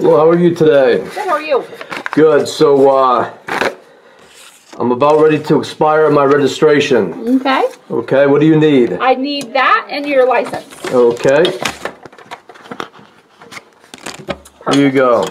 Well, how are you today? Good, how are you? Good. So, I'm about ready to expire my registration. Okay. Okay, what do you need? I need that and your license. Okay. Here you go.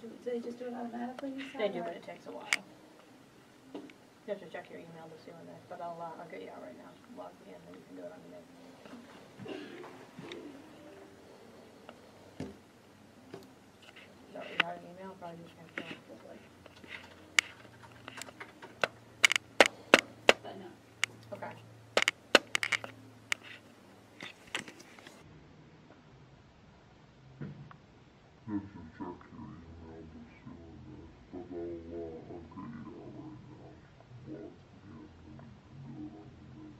Do they just do it automatically? They do, but it takes a while. You have to check your email to see when they, but I'll get you out right now. Log me in, then you can do it on your name. So you got an email, probably just can't feel it. Okay. You have to check your email to see when that, but I'll get you out right now. Log me in, then you can do it on your name.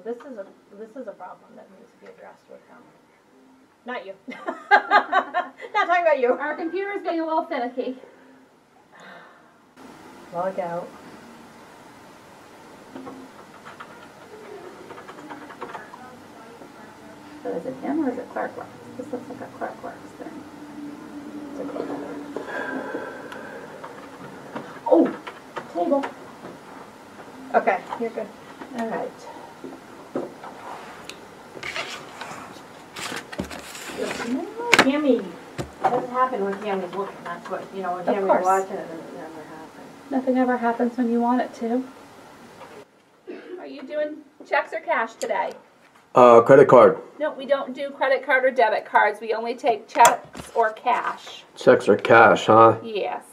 this is a problem that needs to be addressed with him. Not you. Not talking about you. Our computer's getting a little finicky. Log out. So is it him or is it Clark Works? This looks like a Clark Works thing. It's a cool. Oh, table. Okay, you're good. All right. Tammy, it doesn't happen when Tammy's looking. That's what, you know, when Tammy's course. watching it, it never happens. Nothing ever happens when you want it to. Are you doing checks or cash today? Credit card. No, we don't do credit card or debit cards. We only take checks or cash. Checks or cash, huh? Yes.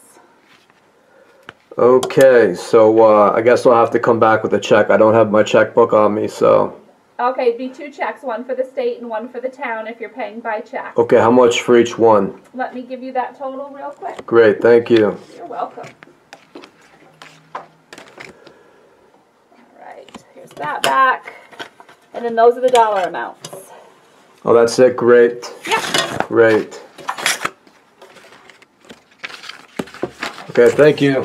Okay, so I guess I'll have to come back with a check. I don't have my checkbook on me, so. Okay, it'd be 2 checks, one for the state and one for the town if you're paying by check. Okay, how much for each one? Let me give you that total real quick. Great, thank you. You're welcome. Alright, here's that back. And then those are the dollar amounts. Oh, that's it? Great. Yeah. Great. Okay, thank you.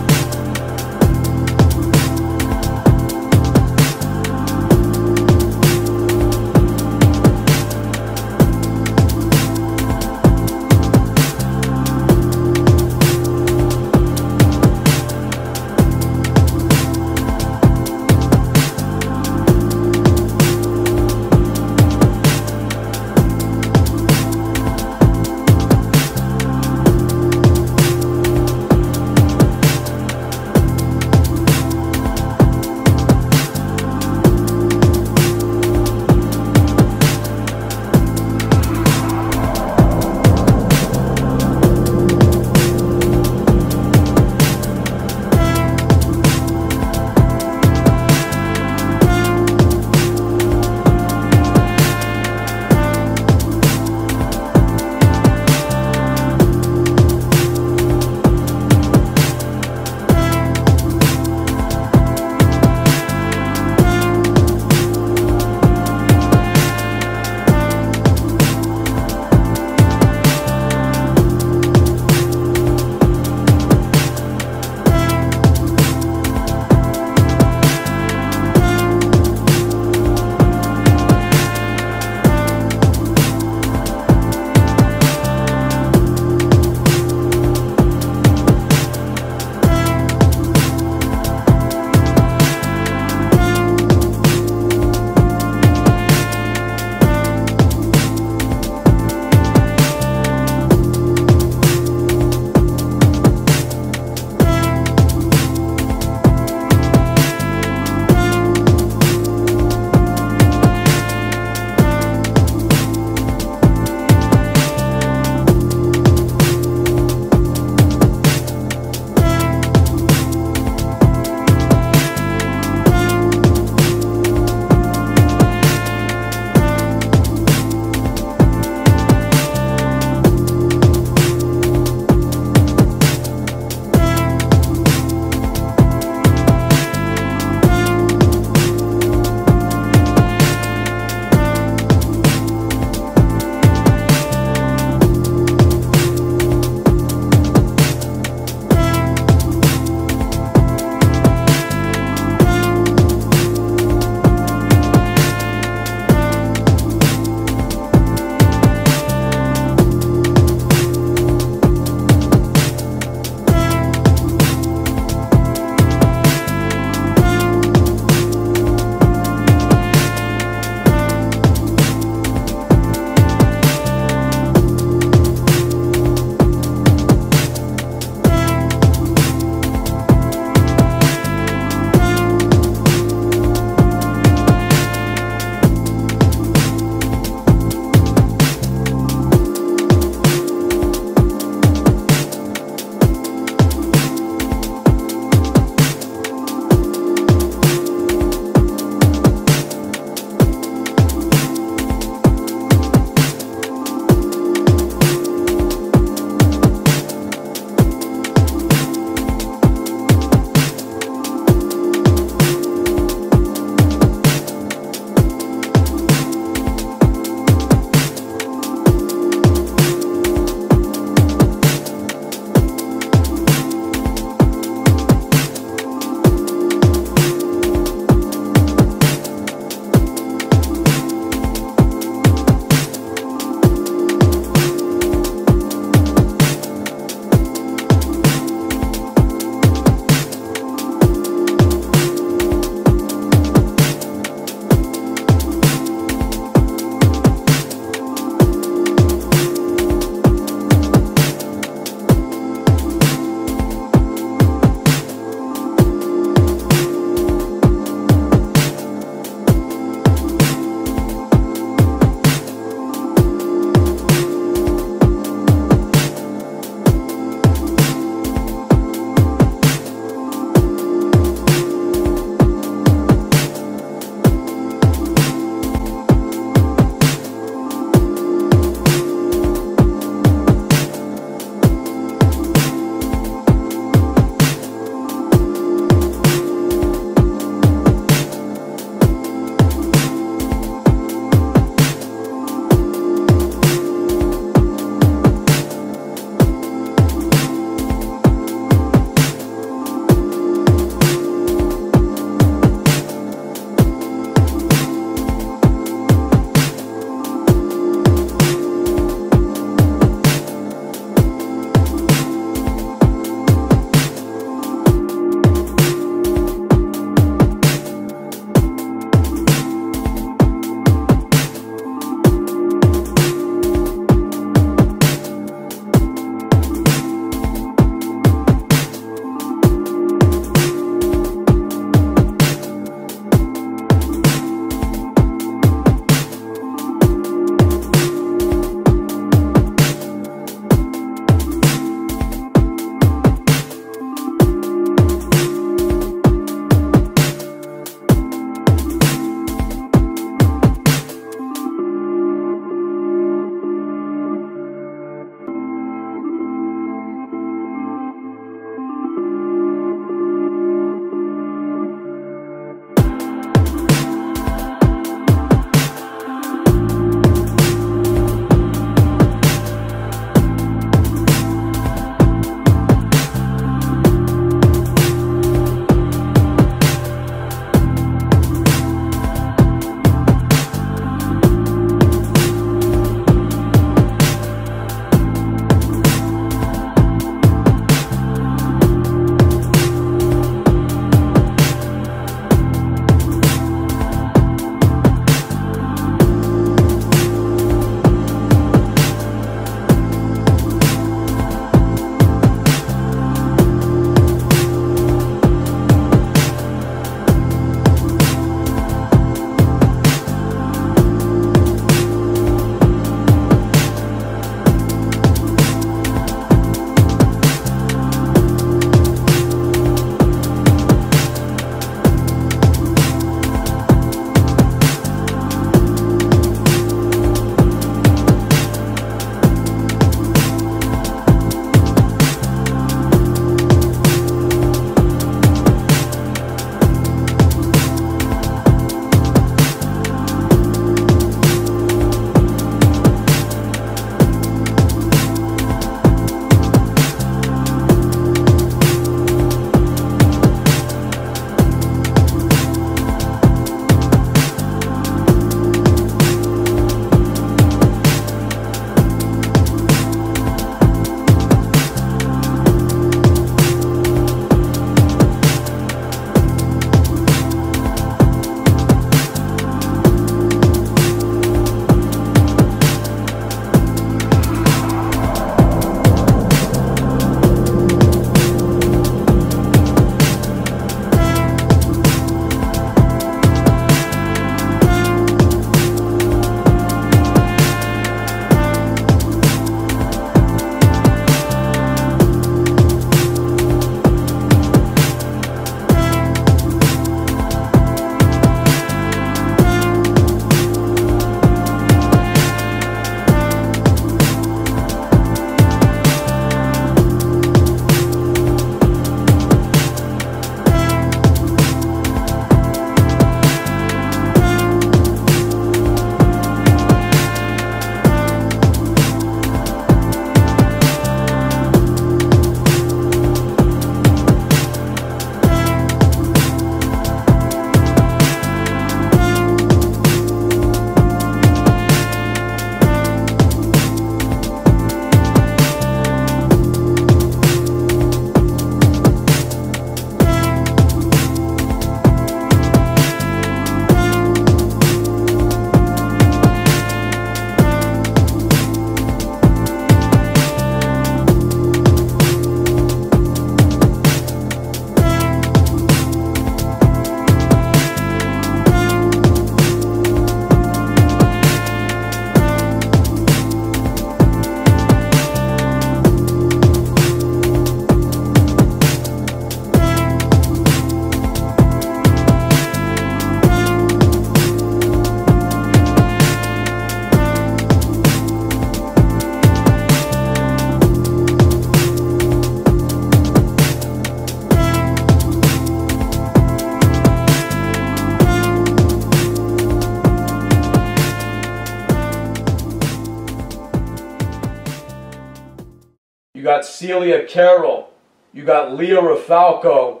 got Celia Carroll, you got Leah Rafalco,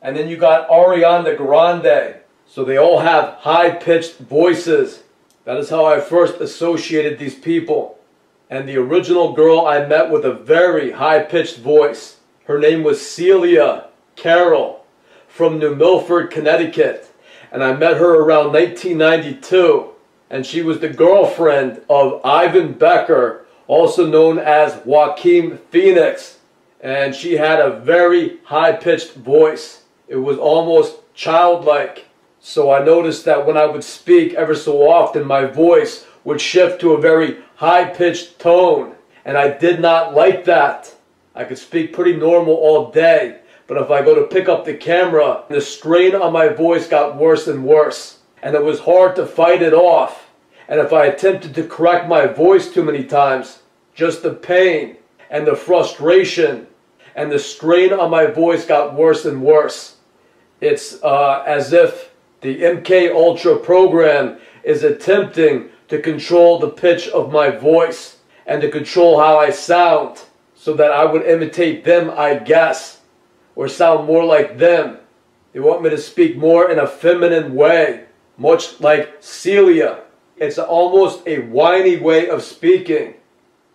and then you got Ariana Grande. So they all have high-pitched voices. That is how I first associated these people. And the original girl I met with a very high-pitched voice, her name was Celia Carroll from New Milford, Connecticut. And I met her around 1992. And she was the girlfriend of Ivan Becker, also known as Joaquin Phoenix. And she had a very high-pitched voice. It was almost childlike. So I noticed that when I would speak ever so often, my voice would shift to a very high-pitched tone. And I did not like that. I could speak pretty normal all day. But if I go to pick up the camera, the strain on my voice got worse and worse. And it was hard to fight it off. And if I attempted to correct my voice too many times, just the pain and the frustration and the strain on my voice got worse and worse. It's as if the MK Ultra program is attempting to control the pitch of my voice and to control how I sound so that I would imitate them, I guess, or sound more like them. They want me to speak more in a feminine way, much like Celia. It's almost a whiny way of speaking.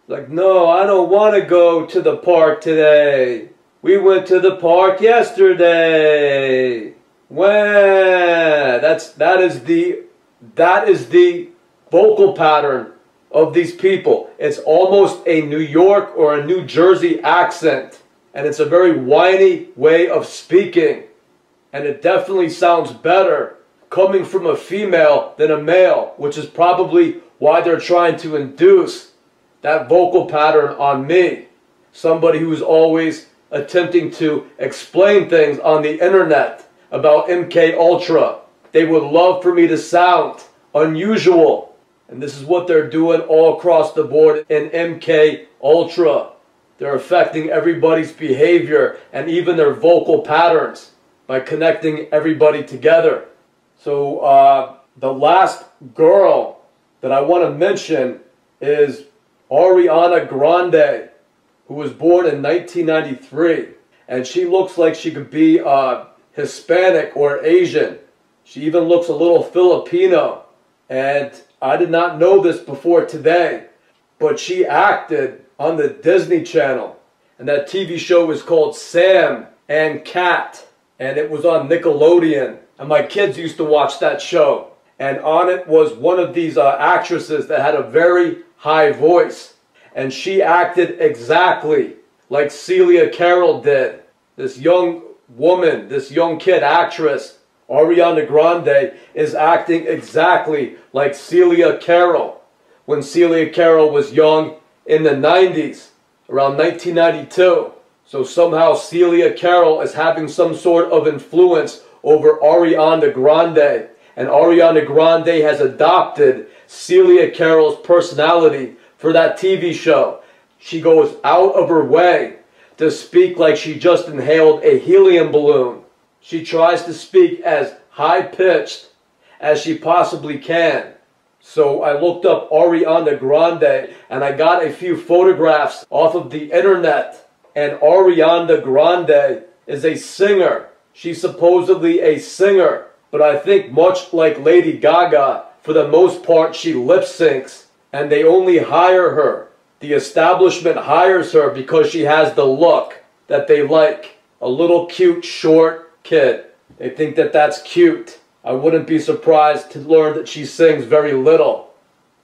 Like, no, I don't want to go to the park today. We went to the park yesterday. When? That is the vocal pattern of these people. It's almost a New York or a New Jersey accent. And it's a very whiny way of speaking. And it definitely sounds better coming from a female than a male, which is probably why they're trying to induce that vocal pattern on me. Somebody who's always attempting to explain things on the internet about MK Ultra. They would love for me to sound unusual. And this is what they're doing all across the board in MK Ultra. They're affecting everybody's behavior and even their vocal patterns by connecting everybody together. So the last girl that I want to mention is Ariana Grande, who was born in 1993. And she looks like she could be Hispanic or Asian. She even looks a little Filipino. And I did not know this before today, but she acted on the Disney Channel. And that TV show was called Sam and Cat. And it was on Nickelodeon. And my kids used to watch that show. And on it was one of these actresses that had a very high voice. And she acted exactly like Celia Carroll did. This young woman, this young kid actress, Ariana Grande, is acting exactly like Celia Carroll when Celia Carroll was young in the 90s, around 1992. So somehow Celia Carroll is having some sort of influence over Ariana Grande. And Ariana Grande has adopted Celia Carroll's personality for that TV show. She goes out of her way to speak like she just inhaled a helium balloon. She tries to speak as high-pitched as she possibly can. So I looked up Ariana Grande and I got a few photographs off of the internet. And Ariana Grande is a singer. She's supposedly a singer. But I think much like Lady Gaga, for the most part she lip syncs. And they only hire her. The establishment hires her because she has the look that they like. A little cute, short kid. They think that that's cute. I wouldn't be surprised to learn that she sings very little.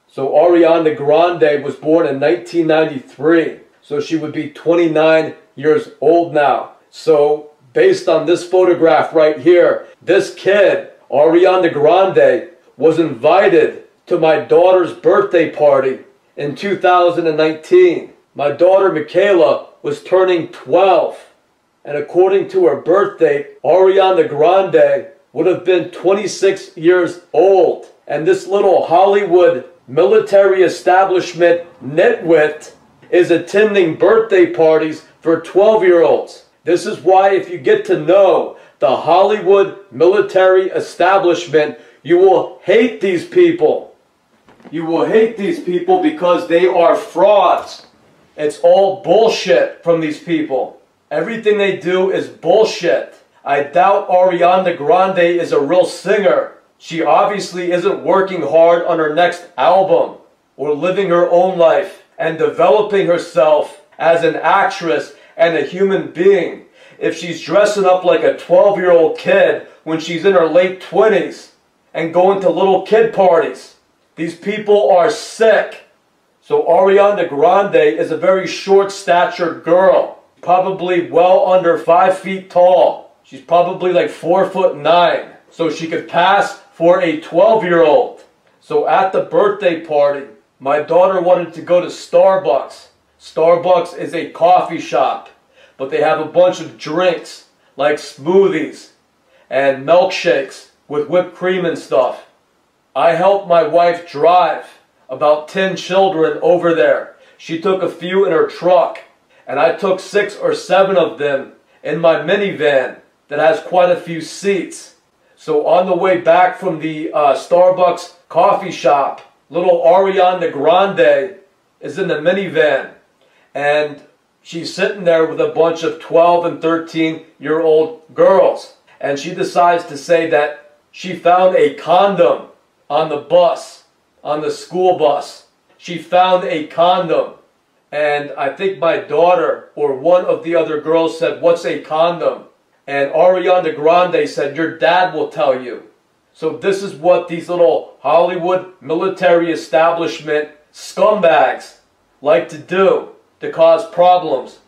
So Ariana Grande was born in 1993. So she would be 29 years old now. So based on this photograph right here, this kid, Ariana Grande, was invited to my daughter's birthday party in 2019. My daughter Michaela was turning 12. And according to her birth date, Ariana Grande would have been 26 years old. And this little Hollywood military establishment nitwit is attending birthday parties for 12-year-olds. This is why if you get to know the Hollywood military establishment, you will hate these people. You will hate these people because they are frauds. It's all bullshit from these people. Everything they do is bullshit. I doubt Ariana Grande is a real singer. She obviously isn't working hard on her next album or living her own life and developing herself as an actress and a human being if she's dressing up like a 12-year-old kid when she's in her late 20s and going to little kid parties. These people are sick. So Ariana Grande is a very short-statured girl, probably well under 5 feet tall. She's probably like 4'9", so she could pass for a 12-year-old. So at the birthday party, my daughter wanted to go to Starbucks. Starbucks is a coffee shop, but they have a bunch of drinks like smoothies and milkshakes with whipped cream and stuff. I helped my wife drive about 10 children over there. She took a few in her truck, and I took 6 or 7 of them in my minivan that has quite a few seats. So on the way back from the Starbucks coffee shop, little Ariana Grande is in the minivan, and she's sitting there with a bunch of 12 and 13-year-old girls. And she decides to say that she found a condom on the bus, on the school bus. She found a condom. And I think my daughter or one of the other girls said, "What's a condom?" And Ariana Grande said, "Your dad will tell you." So this is what these little Hollywood military establishment scumbags like to do to cause problems.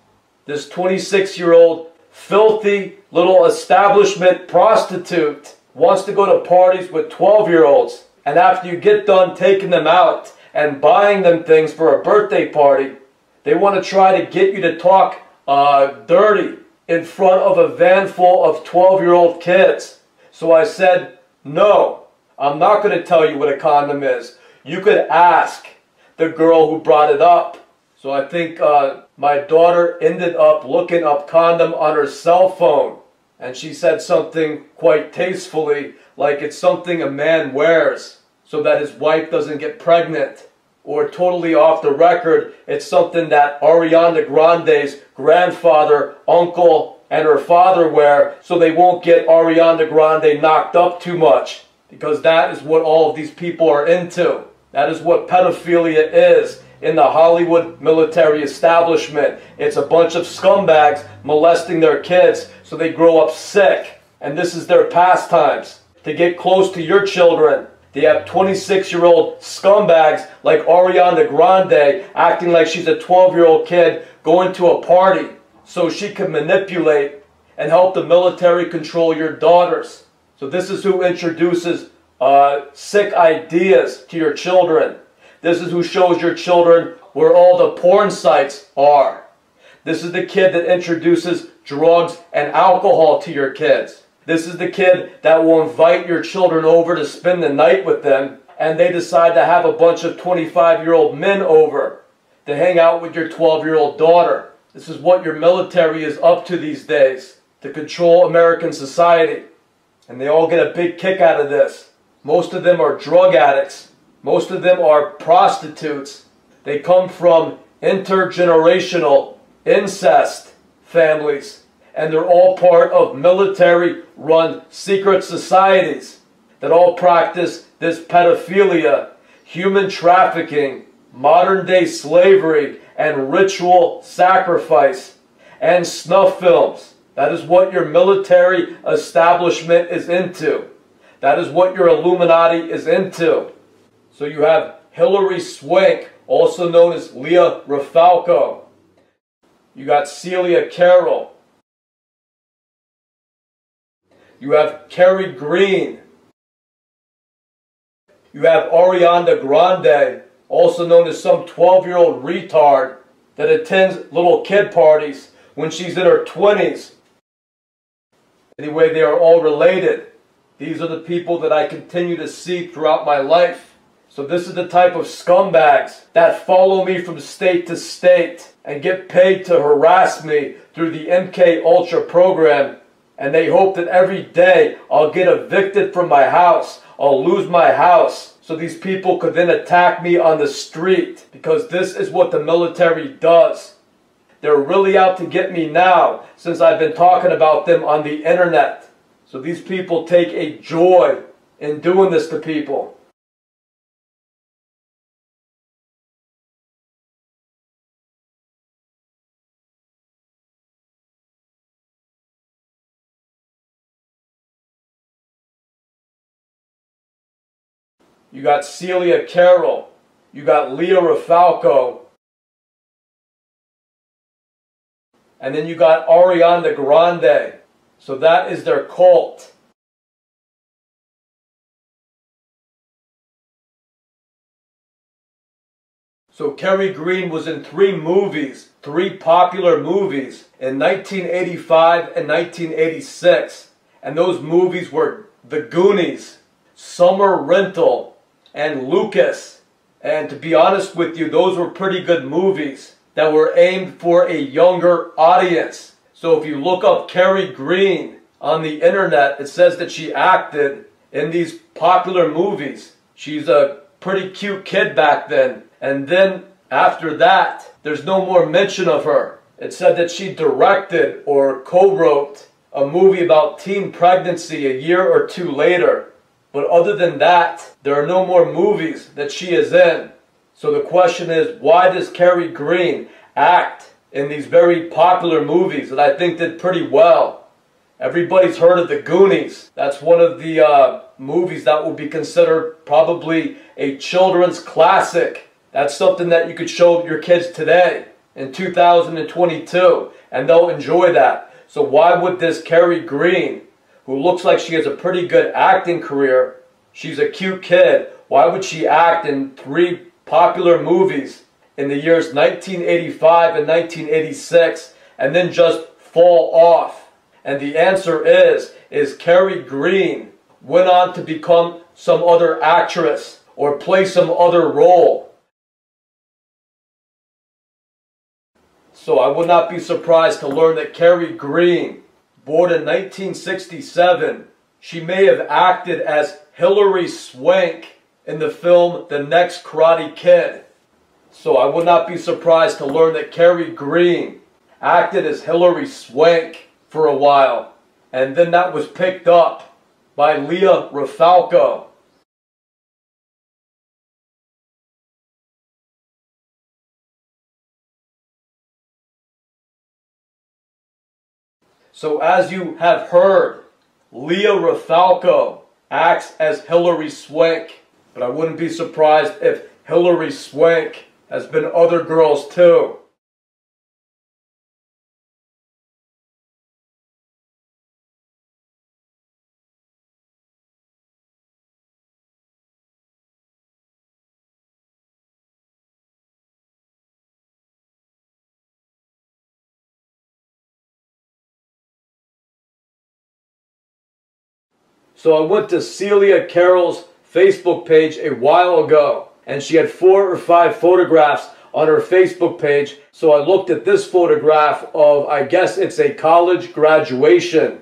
This 26-year-old filthy little establishment prostitute wants to go to parties with 12-year-olds. And after you get done taking them out and buying them things for a birthday party, they want to try to get you to talk dirty in front of a van full of 12-year-old kids. So I said, no, I'm not going to tell you what a condom is. You could ask the girl who brought it up. So I think my daughter ended up looking up condom on her cell phone. And she said something quite tastefully, like it's something a man wears so that his wife doesn't get pregnant. Or totally off the record, it's something that Ariana Grande's grandfather, uncle, and her father wear so they won't get Ariana Grande knocked up too much. Because that is what all of these people are into. That is what pedophilia is in the Hollywood military establishment. It's a bunch of scumbags molesting their kids so they grow up sick. And this is their pastimes. To get close to your children, they have 26-year-old scumbags like Ariana Grande acting like she's a 12-year-old kid going to a party so she can manipulate and help the military control your daughters. So this is who introduces sick ideas to your children. This is who shows your children where all the porn sites are. This is the kid that introduces drugs and alcohol to your kids. This is the kid that will invite your children over to spend the night with them, and they decide to have a bunch of 25-year-old men over to hang out with your 12-year-old daughter. This is what your military is up to these days, to control American society. And they all get a big kick out of this. Most of them are drug addicts. Most of them are prostitutes. They come from intergenerational incest families. And they're all part of military-run secret societies that all practice this pedophilia, human trafficking, modern-day slavery, and ritual sacrifice, and snuff films. That is what your military establishment is into. That is what your Illuminati is into. So you have Hillary Swank, also known as Leah Rafalco. You got Celia Carroll. You have Kerry Green. You have Ariana Grande, also known as some 12-year-old retard that attends little kid parties when she's in her 20s. Anyway, they are all related. These are the people that I continue to see throughout my life. So this is the type of scumbags that follow me from state to state and get paid to harass me through the MK Ultra program And they hope that every day I'll get evicted from my house. I'll lose my house. So these people could then attack me on the street. Because this is what the military does. They're really out to get me now, since I've been talking about them on the internet. So these people take a joy in doing this to people. You got Celia Carroll. You got Leah Rafalco. And then you got Ariana Grande. So that is their cult. So Kerry Green was in 3 movies, 3 popular movies in 1985 and 1986. And those movies were The Goonies, Summer Rental, and Lucas. And to be honest with you, those were pretty good movies that were aimed for a younger audience. So if you look up Kerry Green on the internet, it says that she acted in these popular movies. She's a pretty cute kid back then. And then after that, there's no more mention of her. It said that she directed or co-wrote a movie about teen pregnancy a year or 2 later. But other than that, there are no more movies that she is in. So the question is, why does Kerry Green act in these very popular movies that I think did pretty well? Everybody's heard of The Goonies. That's one of the movies that will be considered probably a children's classic. That's something that you could show your kids today in 2022 and they'll enjoy that. So why would this Kerry Green, who looks like she has a pretty good acting career, she's a cute kid, why would she act in 3 popular movies in the years 1985 and 1986 and then just fall off? And the answer is Kerry Green went on to become some other actress or play some other role. So I would not be surprised to learn that Kerry Green, born in 1967, she may have acted as Hilary Swank in the film The Next Karate Kid. So I would not be surprised to learn that Kerry Green acted as Hilary Swank for a while. And then that was picked up by Leah Rafalco. So as you have heard, Leah Rafalco acts as Hilary Swank. But I wouldn't be surprised if Hilary Swank has been other girls too. So I went to Celia Carroll's Facebook page a while ago, and she had 4 or 5 photographs on her Facebook page. So I looked at this photograph of, I guess it's a college graduation.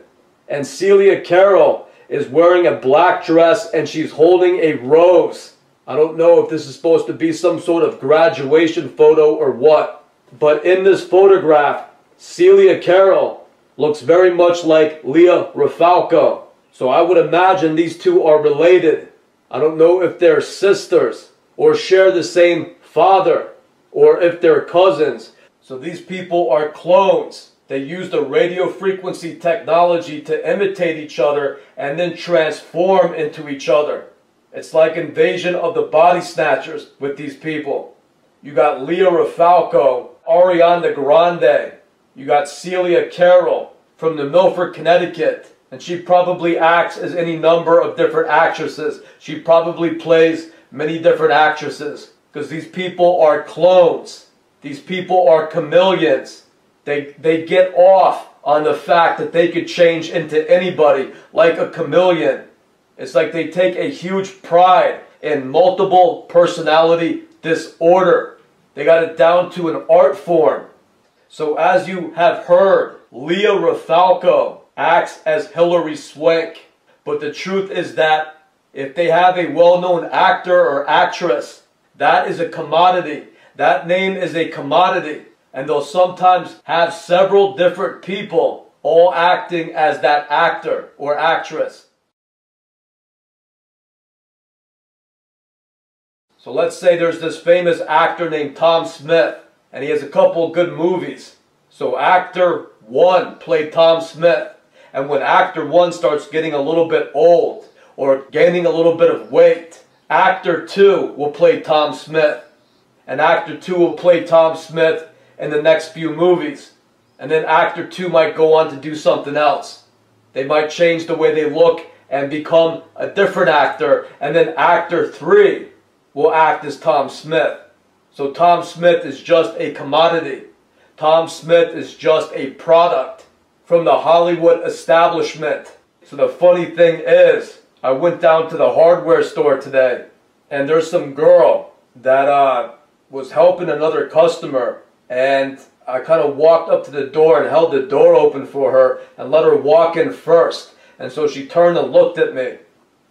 And Celia Carroll is wearing a black dress and she's holding a rose. I don't know if this is supposed to be some sort of graduation photo or what. But in this photograph, Celia Carroll looks very much like Leah Rafalco. So I would imagine these two are related. I don't know if they're sisters or share the same father or if they're cousins. So these people are clones. They use the radio frequency technology to imitate each other and then transform into each other. It's like Invasion of the Body Snatchers with these people. You got Leah Rafalco, Ariana Grande. You got Celia Carroll from the Milford, Connecticut. And she probably acts as any number of different actresses. She probably plays many different actresses. Because these people are clones. These people are chameleons. They get off on the fact that they could change into anybody like a chameleon. It's like they take a huge pride in multiple personality disorder. They got it down to an art form. So as you have heard, Leah Rafalco acts as Hilary Swank. But the truth is that if they have a well-known actor or actress, that is a commodity. That name is a commodity. And they'll sometimes have several different people all acting as that actor or actress. So let's say there's this famous actor named Tom Smith, and he has a couple of good movies. So actor 1 played Tom Smith. And when actor 1 starts getting a little bit old or gaining a little bit of weight, actor 2 will play Tom Smith. And actor 2 will play Tom Smith in the next few movies. And then actor 2 might go on to do something else. They might change the way they look and become a different actor. And then actor 3 will act as Tom Smith. So Tom Smith is just a commodity. Tom Smith is just a product from the Hollywood establishment. So the funny thing is, I went down to the hardware store today, and there's some girl that was helping another customer, and I kind of walked up to the door and held the door open for her and let her walk in first. And so she turned and looked at me.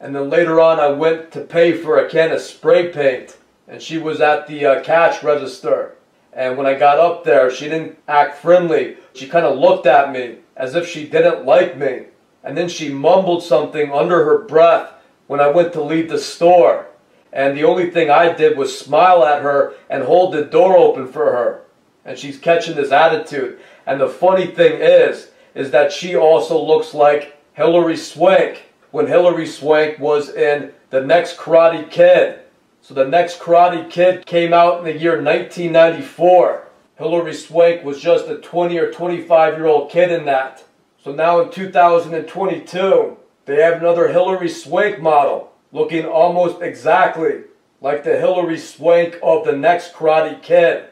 And then later on I went to pay for a can of spray paint, and she was at the cash register. And when I got up there, she didn't act friendly. She kind of looked at me as if she didn't like me. And then she mumbled something under her breath when I went to leave the store. And the only thing I did was smile at her and hold the door open for her. And she's catching this attitude. And the funny thing is that she also looks like Hilary Swank when Hilary Swank was in The Next Karate Kid. So The Next Karate Kid came out in the year 1994. Hilary Swank was just a 20 or 25-year-old kid in that. So now in 2022, they have another Hilary Swank model looking almost exactly like the Hilary Swank of The Next Karate Kid.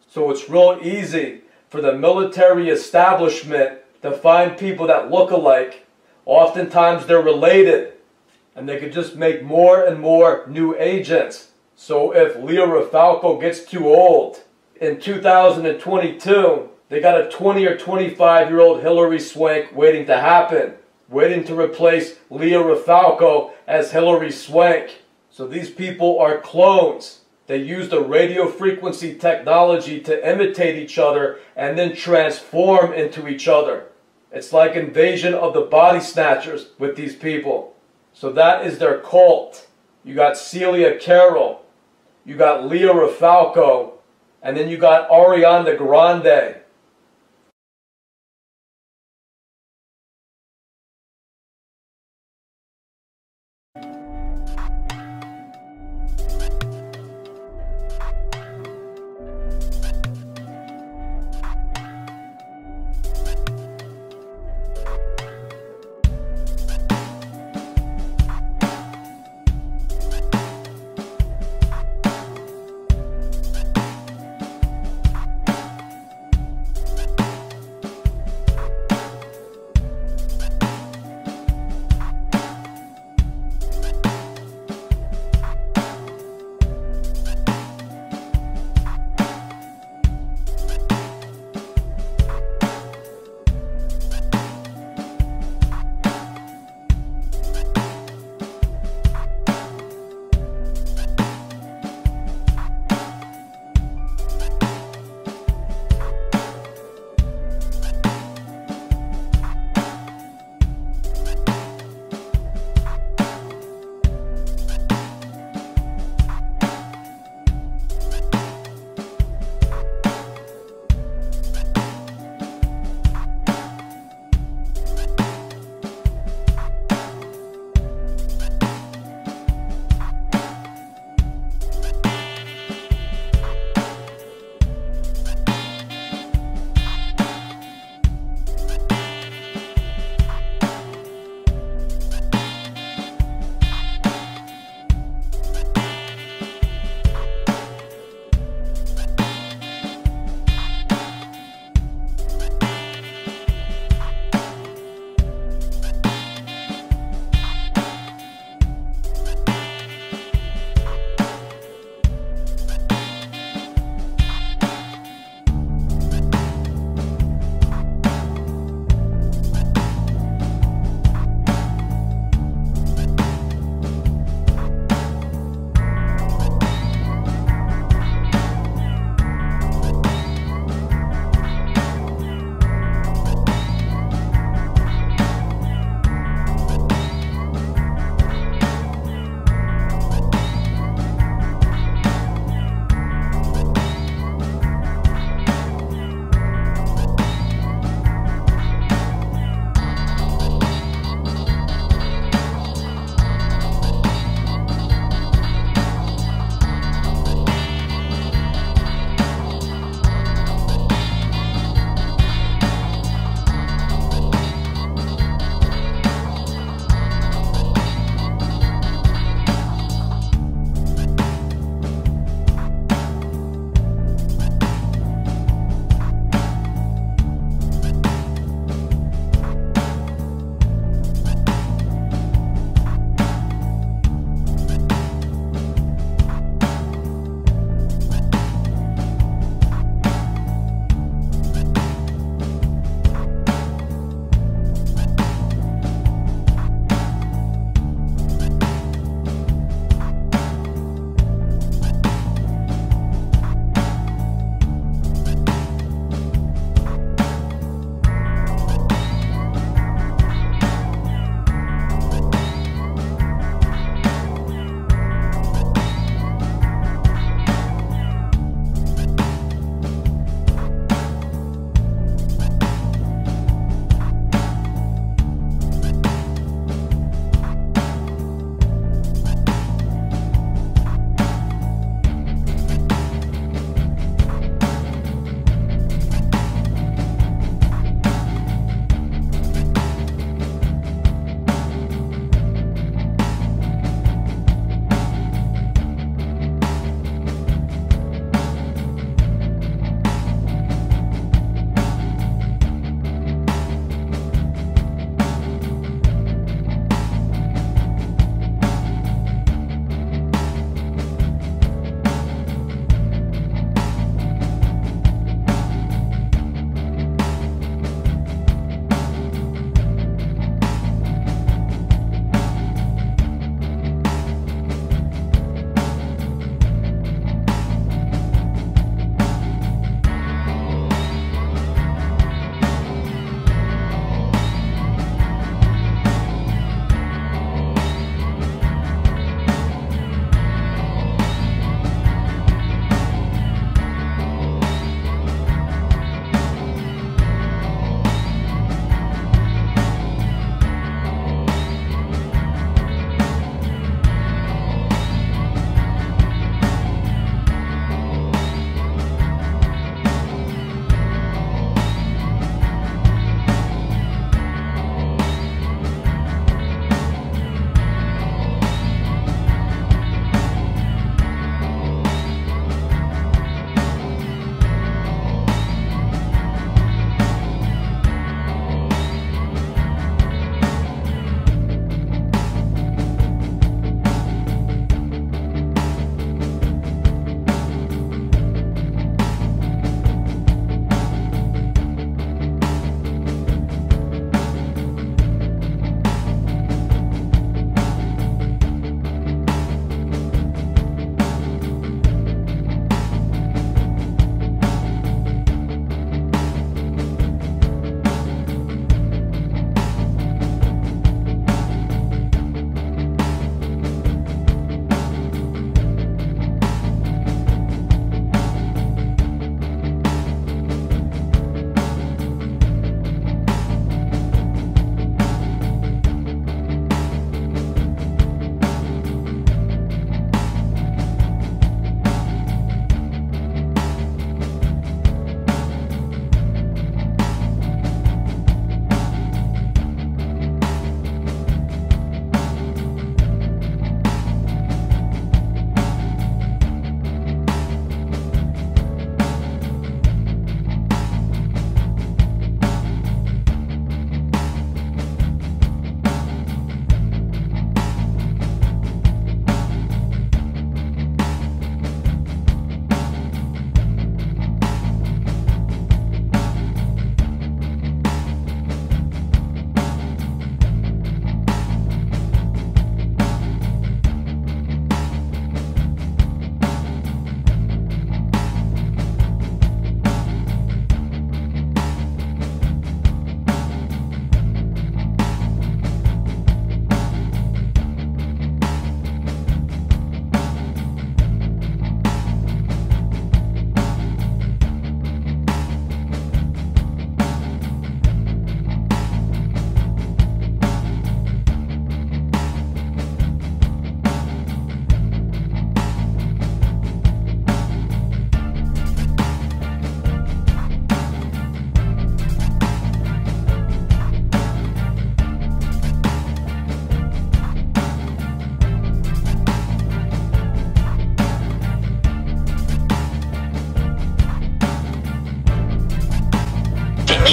So it's real easy for the military establishment to find people that look alike. Oftentimes they're related, and they could just make more and more new agents. So if Leah Rafalco gets too old, in 2022, they got a 20 or 25-year-old Hilary Swank waiting to happen, waiting to replace Leah Rafalco as Hilary Swank. So these people are clones. They use the radio frequency technology to imitate each other and then transform into each other. It's like Invasion of the Body Snatchers with these people. So that is their cult. You got Celia Carroll, you got Leah Rafalco, and then you got Ariana Grande.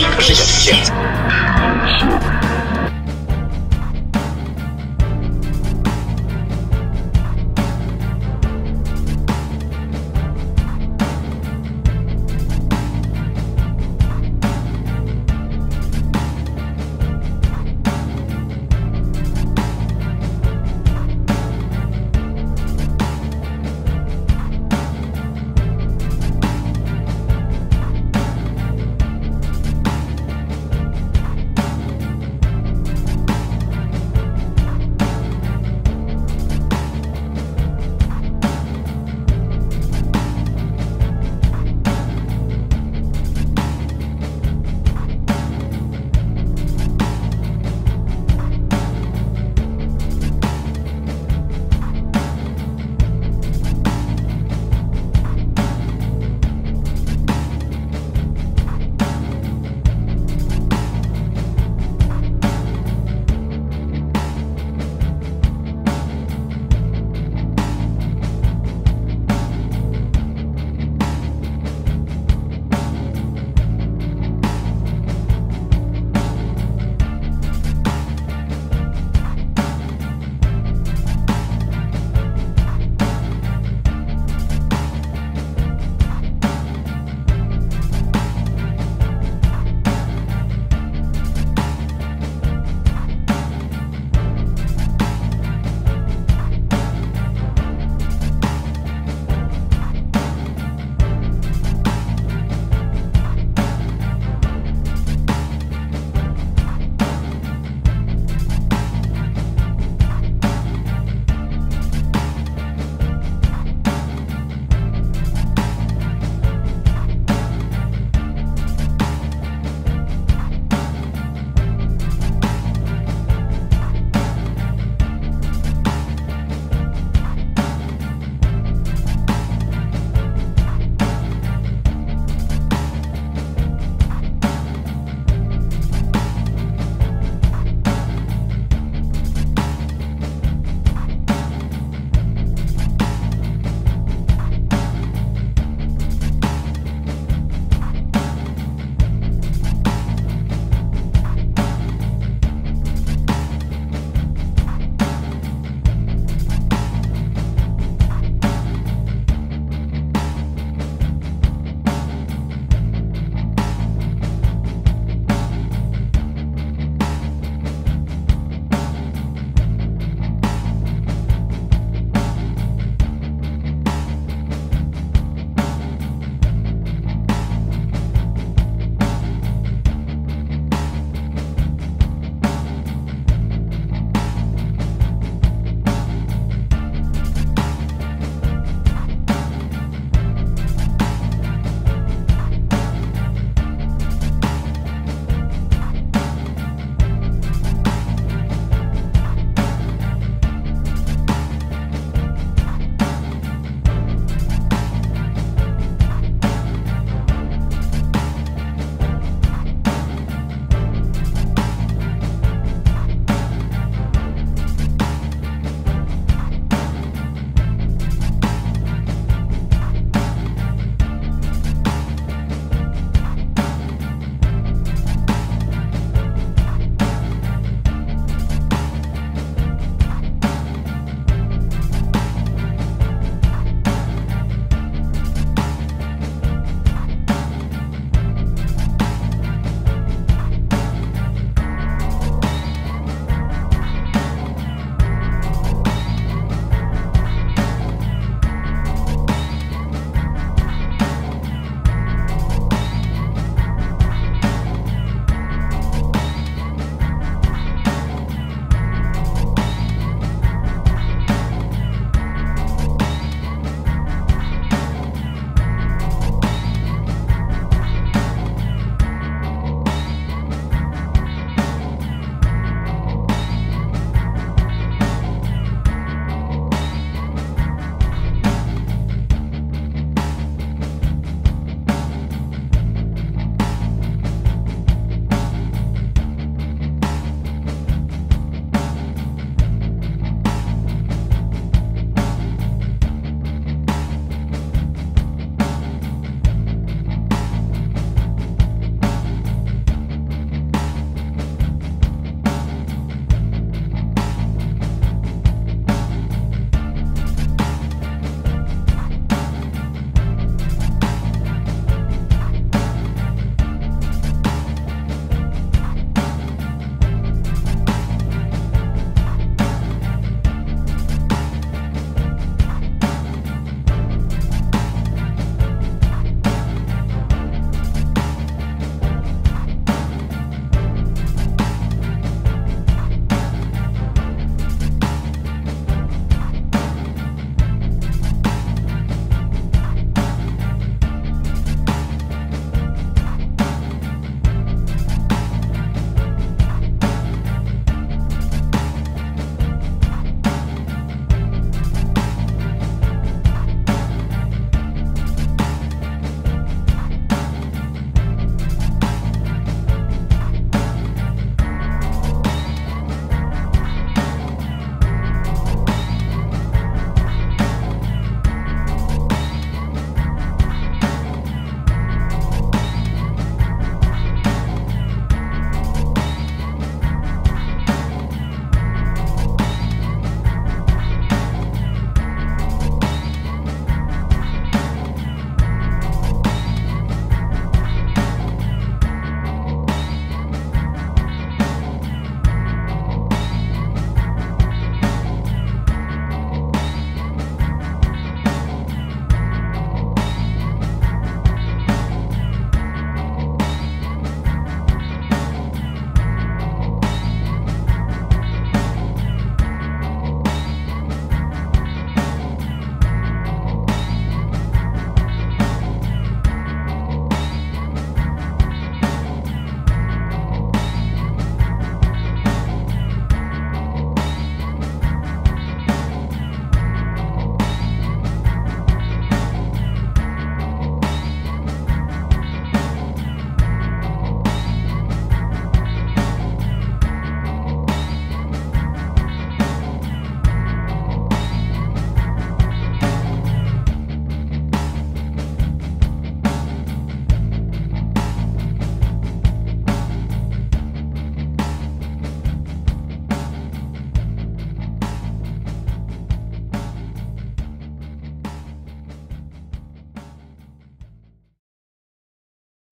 不是有限。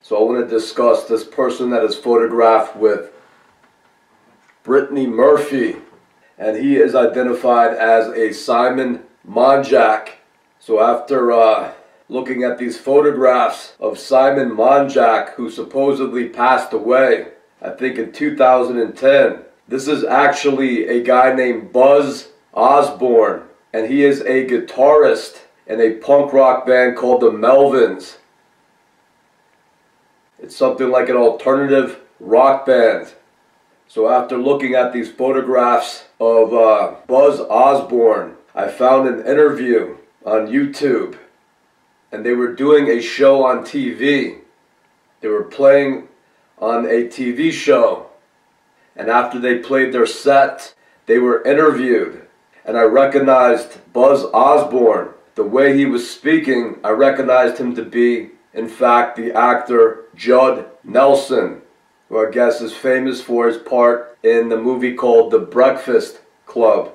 So I want to discuss this person that is photographed with Brittany Murphy, and he is identified as a Simon Monjack. So after looking at these photographs of Simon Monjack, who supposedly passed away, I think in 2010, this is actually a guy named Buzz Osborne, and he is a guitarist in a punk rock band called the Melvins. It's something like an alternative rock band. So after looking at these photographs of Buzz Osborne, I found an interview on YouTube, and they were doing a show on TV. They were playing on a TV show, and after they played their set, they were interviewed, and I recognized Buzz Osborne. The way he was speaking, I recognized him to be, in fact, the actor Judd Nelson, who I guess is famous for his part in the movie called The Breakfast Club.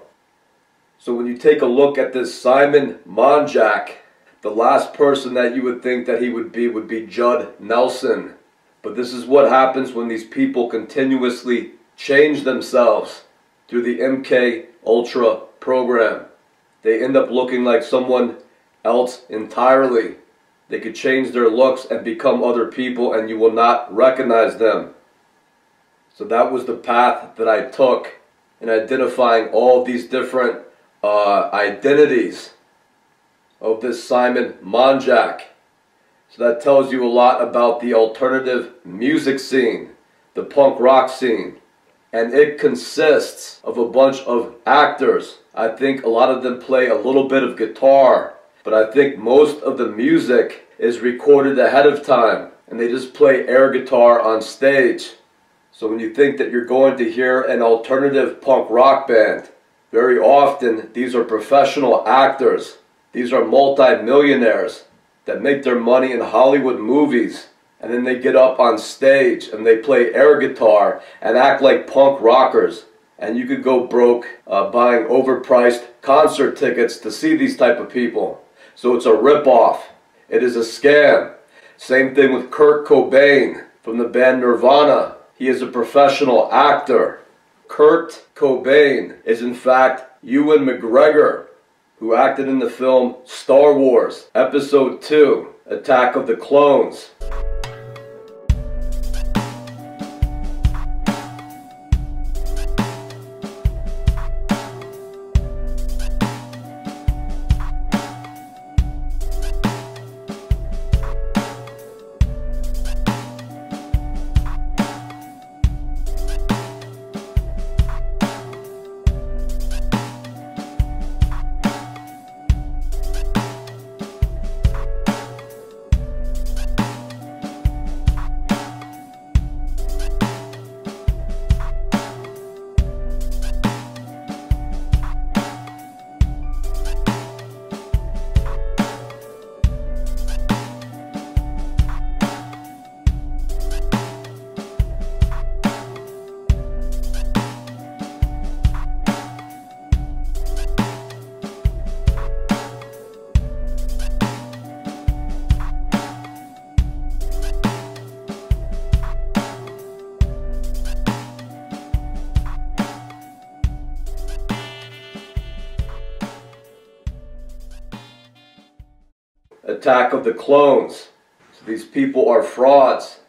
So when you take a look at this Simon Monjack, the last person that you would think that he would be Judd Nelson. But this is what happens when these people continuously change themselves through the MK Ultra program. They end up looking like someone else entirely. They could change their looks and become other people, and you will not recognize them. So that was the path that I took in identifying all these different identities of this Simon Monjack. So that tells you a lot about the alternative music scene, the punk rock scene. And it consists of a bunch of actors. I think a lot of them play a little bit of guitar, but I think most of the music is recorded ahead of time, and they just play air guitar on stage. So when you think that you're going to hear an alternative punk rock band, very often these are professional actors. These are multi-millionaires that make their money in Hollywood movies, and then they get up on stage and they play air guitar and act like punk rockers. And you could go broke buying overpriced concert tickets to see these type of people. So it's a ripoff. It is a scam. Same thing with Kurt Cobain from the band Nirvana. He is a professional actor. Kurt Cobain is in fact Ewan McGregor, who acted in the film Star Wars Episode 2, Attack of the Clones. Attack of the Clones. So these people are frauds.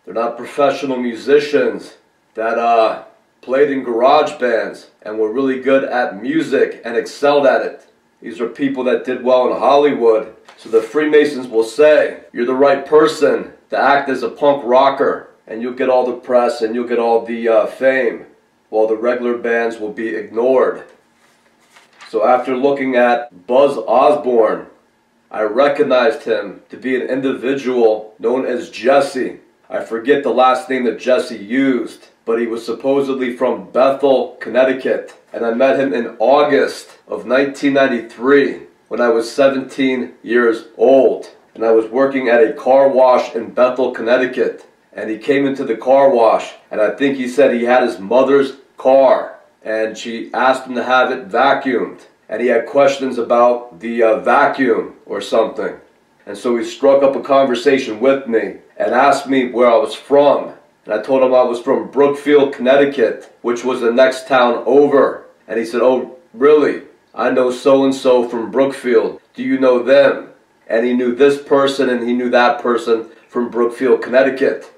They're not professional musicians that played in garage bands and were really good at music and excelled at it. These are people that did well in Hollywood. So the Freemasons will say, you're the right person to act as a punk rocker, and you'll get all the press and you'll get all the fame, while the regular bands will be ignored. So after looking at Buzz Osborne, I recognized him to be an individual known as Jesse. I forget the last name that Jesse used, but he was supposedly from Bethel, Connecticut. And I met him in August of 1993 when I was 17 years old. And I was working at a car wash in Bethel, Connecticut. And he came into the car wash, and I think he said he had his mother's car, and she asked him to have it vacuumed. And he had questions about the vacuum or something. And so he struck up a conversation with me, and asked me where I was from. And I told him I was from Brookfield, Connecticut, which was the next town over. And he said, "Oh, really? I know so-and-so from Brookfield. Do you know them?" And he knew this person and he knew that person from Brookfield, Connecticut.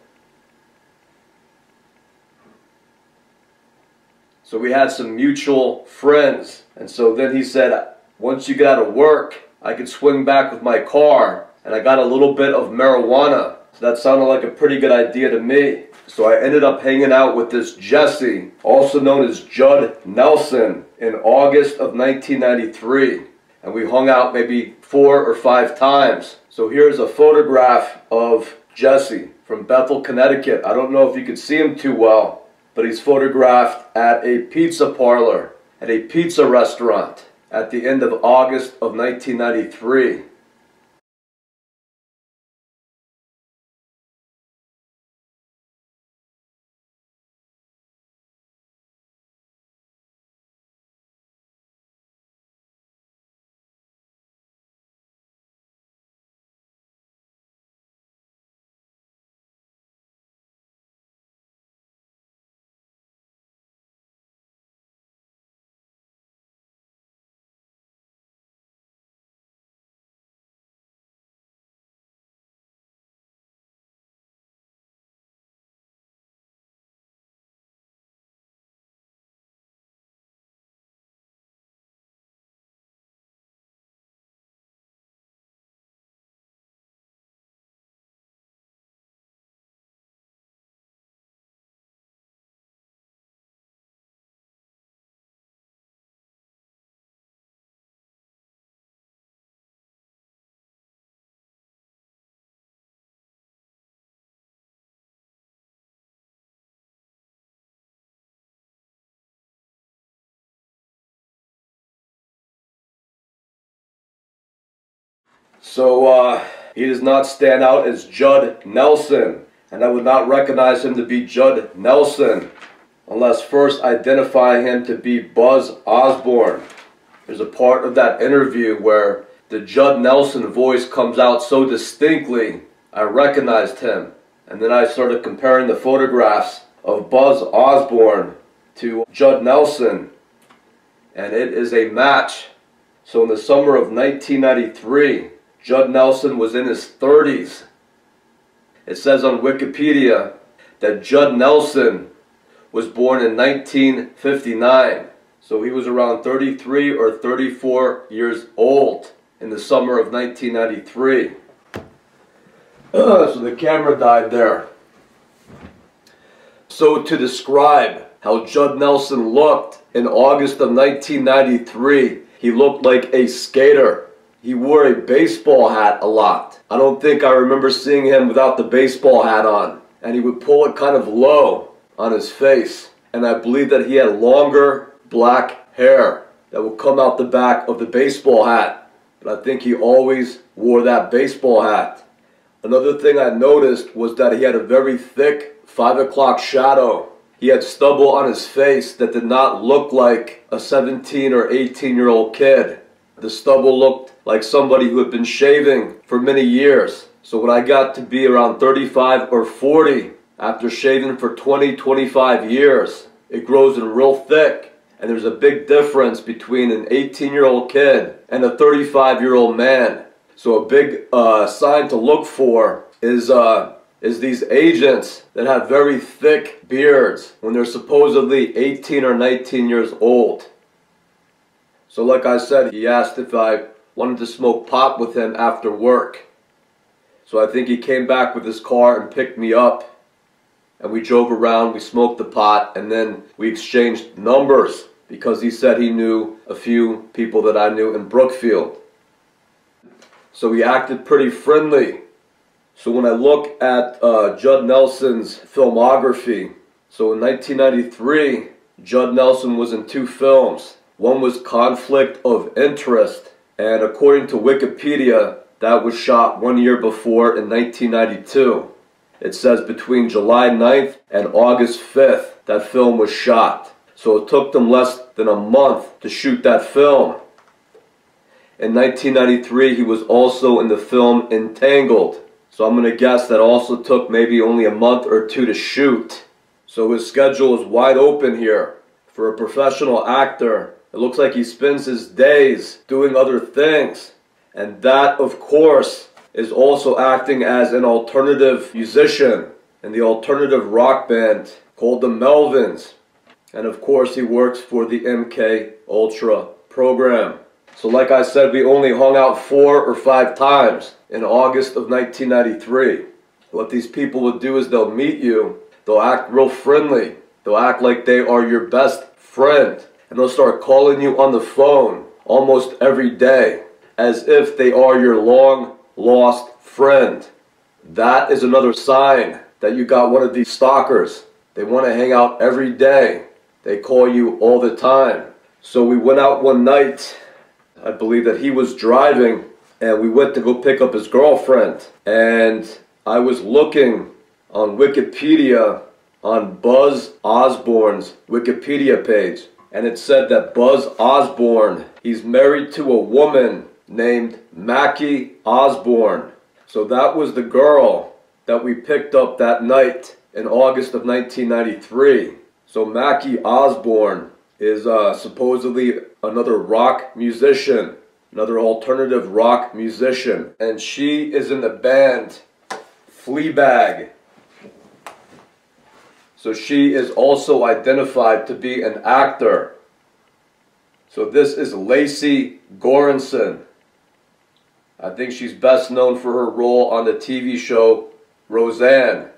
So we had some mutual friends. And so then he said, once you get out of work, I could swing back with my car. And I got a little bit of marijuana. So that sounded like a pretty good idea to me. So I ended up hanging out with this Jesse, also known as Judd Nelson, in August of 1993. And we hung out maybe 4 or 5 times. So here's a photograph of Jesse from Bethel, Connecticut. I don't know if you can see him too well, but he's photographed at a pizza parlor, at a pizza restaurant, at the end of August of 1993. So he does not stand out as Judd Nelson, and I would not recognize him to be Judd Nelson unless first identify him to be Buzz Osborne. There's a part of that interview where the Judd Nelson voice comes out so distinctly, I recognized him. And then I started comparing the photographs of Buzz Osborne to Judd Nelson, and it is a match. So in the summer of 1993, Judd Nelson was in his 30s. It says on Wikipedia that Judd Nelson was born in 1959. So he was around 33 or 34 years old in the summer of 1993. So the camera died there. So to describe how Judd Nelson looked in August of 1993, he looked like a skater. He wore a baseball hat a lot. I don't think I remember seeing him without the baseball hat on. And he would pull it kind of low on his face. And I believe that he had longer black hair that would come out the back of the baseball hat. But I think he always wore that baseball hat. Another thing I noticed was that he had a very thick 5 o'clock shadow. He had stubble on his face that did not look like a 17 or 18-year-old kid. The stubble looked like somebody who had been shaving for many years. So when I got to be around 35 or 40, after shaving for 20-25 years, it grows in real thick. And there's a big difference between an 18-year-old kid and a 35-year-old man. So a big sign to look for is these agents that have very thick beards when they're supposedly 18 or 19 years old. So like I said, he asked if I wanted to smoke pot with him after work. So I think he came back with his car and picked me up. And we drove around, we smoked the pot, and then we exchanged numbers because he said he knew a few people that I knew in Brookfield. So he acted pretty friendly. So when I look at Judd Nelson's filmography, so in 1993, Judd Nelson was in 2 films. One was Conflict of Interest, and according to Wikipedia, that was shot 1 year before in 1992. It says between July 9th and August 5th that film was shot. So it took them less than a month to shoot that film. In 1993, he was also in the film Entangled. So I'm going to guess that also took maybe only a month or two to shoot. So his schedule is wide open here. For a professional actor, it looks like he spends his days doing other things. And that, of course, is also acting as an alternative musician in the alternative rock band called the Melvins. And of course, he works for the MK Ultra program. So like I said, we only hung out 4 or 5 times in August of 1993. What these people would do is they'll meet you, they'll act real friendly, they'll act like they are your best friend, and they'll start calling you on the phone almost every day as if they are your long lost friend. That is another sign that you got one of these stalkers. They want to hang out every day. They call you all the time. So we went out one night. I believe that he was driving, and we went to go pick up his girlfriend. And I was looking on Wikipedia, on Buzz Osborne's Wikipedia page. And it said that Buzz Osborne, he's married to a woman named Mackie Osborne. So that was the girl that we picked up that night in August of 1993. So Mackie Osborne is supposedly another rock musician, another alternative rock musician. And she is in the band Fleabag. So she is also identified to be an actor. So this is Lecy Goranson. I think she's best known for her role on the TV show Roseanne.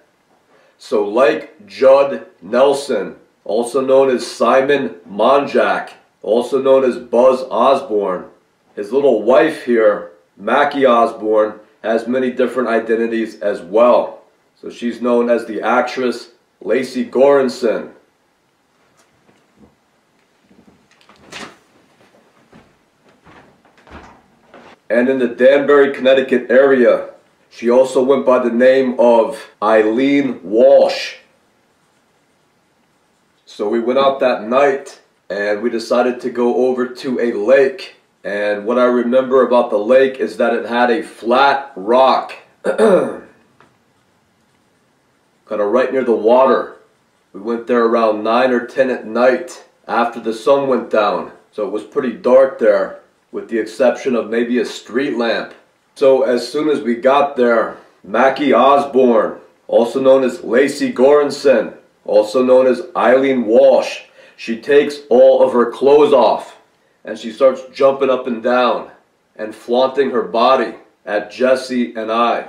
So like Judd Nelson, also known as Simon Monjack, also known as Buzz Osborne, his little wife here, Mackie Osborne, has many different identities as well. So she's known as the actress Lecy Goranson. And in the Danbury, Connecticut area, she also went by the name of Eileen Walsh. So we went out that night and we decided to go over to a lake. And what I remember about the lake is that it had a flat rock kind of right near the water. We went there around 9 or 10 at night after the sun went down. So it was pretty dark there, with the exception of maybe a street lamp. So as soon as we got there, Mackie Osborne, also known as Lecy Goranson, also known as Eileen Walsh, she takes all of her clothes off and she starts jumping up and down and flaunting her body at Jesse and I.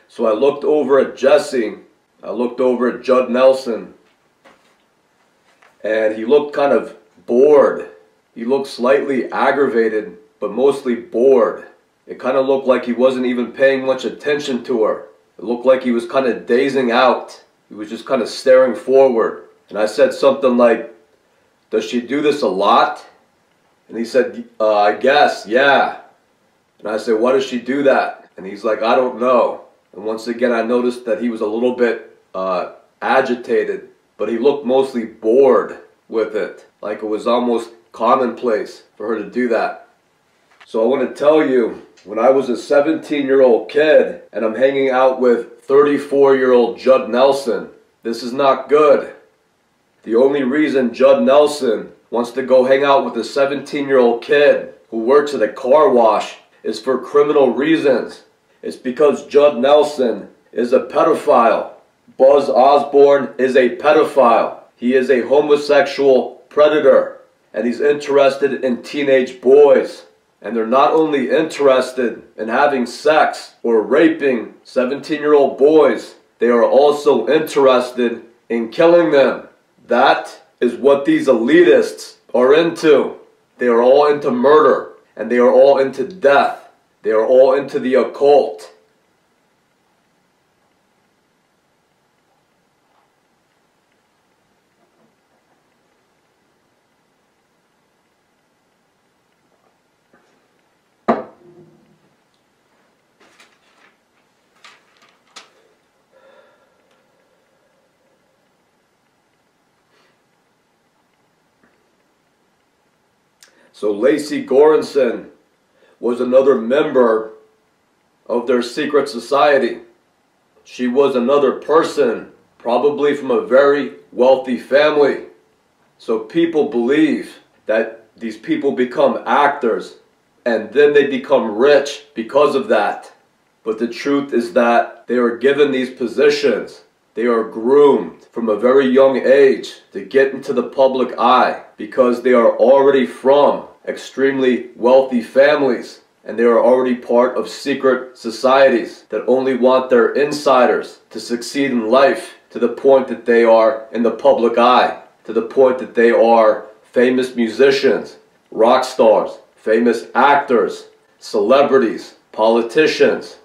So I looked over at Jesse, I looked over at Judd Nelson, and he looked kind of bored. He looked slightly aggravated, but mostly bored. It kind of looked like he wasn't even paying much attention to her. It looked like he was kind of dazing out. He was just kind of staring forward. And I said something like, "Does she do this a lot?" And he said, "I guess, yeah." And I said, "Why does she do that?" And he's like, "I don't know." And once again, I noticed that he was a little bit agitated, but he looked mostly bored with it. Like it was almost commonplace for her to do that. So I want to tell you, when I was a 17-year-old kid and I'm hanging out with 34-year-old Judd Nelson, this is not good. The only reason Judd Nelson wants to go hang out with a 17-year-old kid who works at a car wash is for criminal reasons. It's because Judd Nelson is a pedophile. Buzz Osborne is a pedophile. He is a homosexual predator, and he's interested in teenage boys. And they're not only interested in having sex or raping 17-year-old boys, they are also interested in killing them. That is what these elitists are into. They are all into murder, and they are all into death. They are all into the occult. So Lecy Goranson was another member of their secret society. she was another person, probably from a very wealthy family. So people believe that these people become actors and then they become rich because of that. But the truth is that they are given these positions. They are groomed from a very young age to get into the public eye because they are already from extremely wealthy families and they are already part of secret societies that only want their insiders to succeed in life to the point that they are in the public eye, to the point that they are famous musicians, rock stars, famous actors, celebrities, politicians.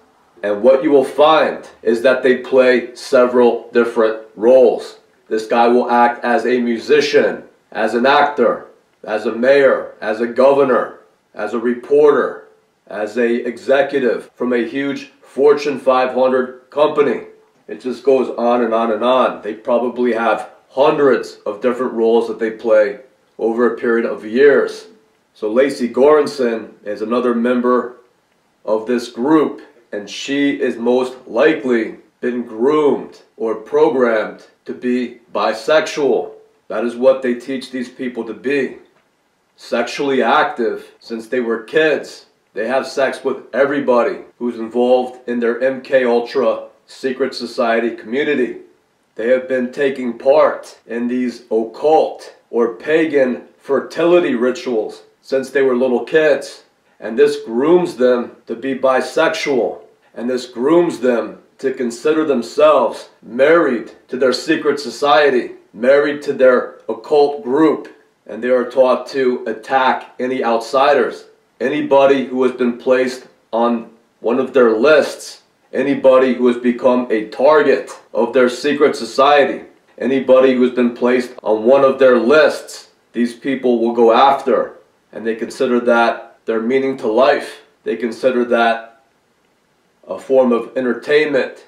And what you will find is that they play several different roles. This guy will act as a musician, as an actor, as a mayor, as a governor, as a reporter, as an executive from a huge Fortune 500 company. It just goes on and on and on. They probably have hundreds of different roles that they play over a period of years. So Lecy Goranson is another member of this group, and she is most likely been groomed or programmed to be bisexual. That is what they teach these people to be. Sexually active since they were kids. They have sex with everybody who's involved in their MK Ultra secret society community. They have been taking part in these occult or pagan fertility rituals since they were little kids. And this grooms them to be bisexual. And this grooms them to consider themselves married to their secret society, married to their occult group. And they are taught to attack any outsiders, anybody who has been placed on one of their lists, anybody who has become a target of their secret society, anybody who has been placed on one of their lists. These people will go after, and they consider that their meaning to life. They consider that a form of entertainment.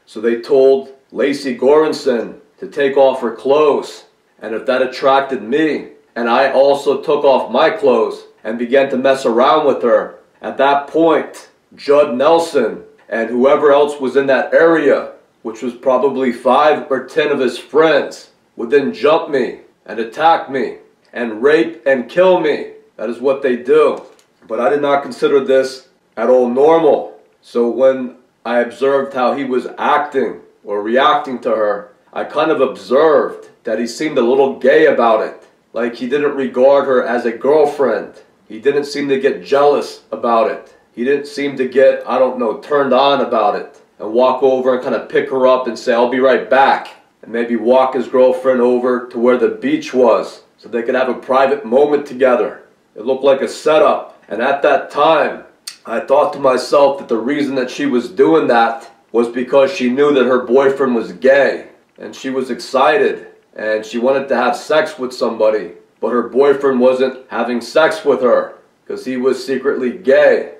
So they told Lecy Goranson to take off her clothes, and if that attracted me, and I also took off my clothes and began to mess around with her, at that point, Judd Nelson and whoever else was in that area, which was probably 5 or 10 of his friends, would then jump me and attack me and rape and kill me. That is what they do. But I did not consider this at all normal. So when I observed how he was acting or reacting to her, I kind of observed that he seemed a little gay about it. Like he didn't regard her as a girlfriend. He didn't seem to get jealous about it. He didn't seem to get, I don't know, turned on about it and walk over and kind of pick her up and say, I'll be right back. And maybe walk his girlfriend over to where the beach was so they could have a private moment together. It looked like a setup. And at that time, I thought to myself that the reason that she was doing that was because she knew that her boyfriend was gay. And she was excited. And she wanted to have sex with somebody. But her boyfriend wasn't having sex with her because he was secretly gay.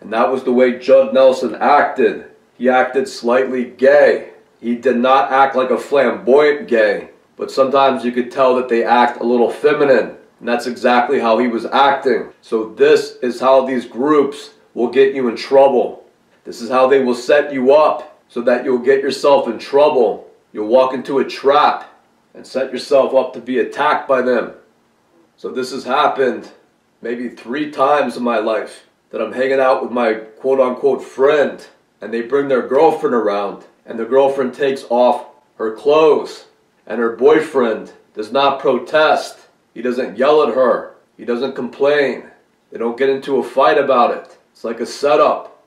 And that was the way Judd Nelson acted. He acted slightly gay. He did not act like a flamboyant gay. But sometimes you could tell that they act a little feminine. And that's exactly how he was acting. So this is how these groups will get you in trouble. This is how they will set you up so that you'll get yourself in trouble. You'll walk into a trap and set yourself up to be attacked by them. So this has happened maybe 3 times in my life that I'm hanging out with my quote-unquote friend and they bring their girlfriend around and the girlfriend takes off her clothes and her boyfriend does not protest. He doesn't yell at her. He doesn't complain. They don't get into a fight about it. It's like a setup.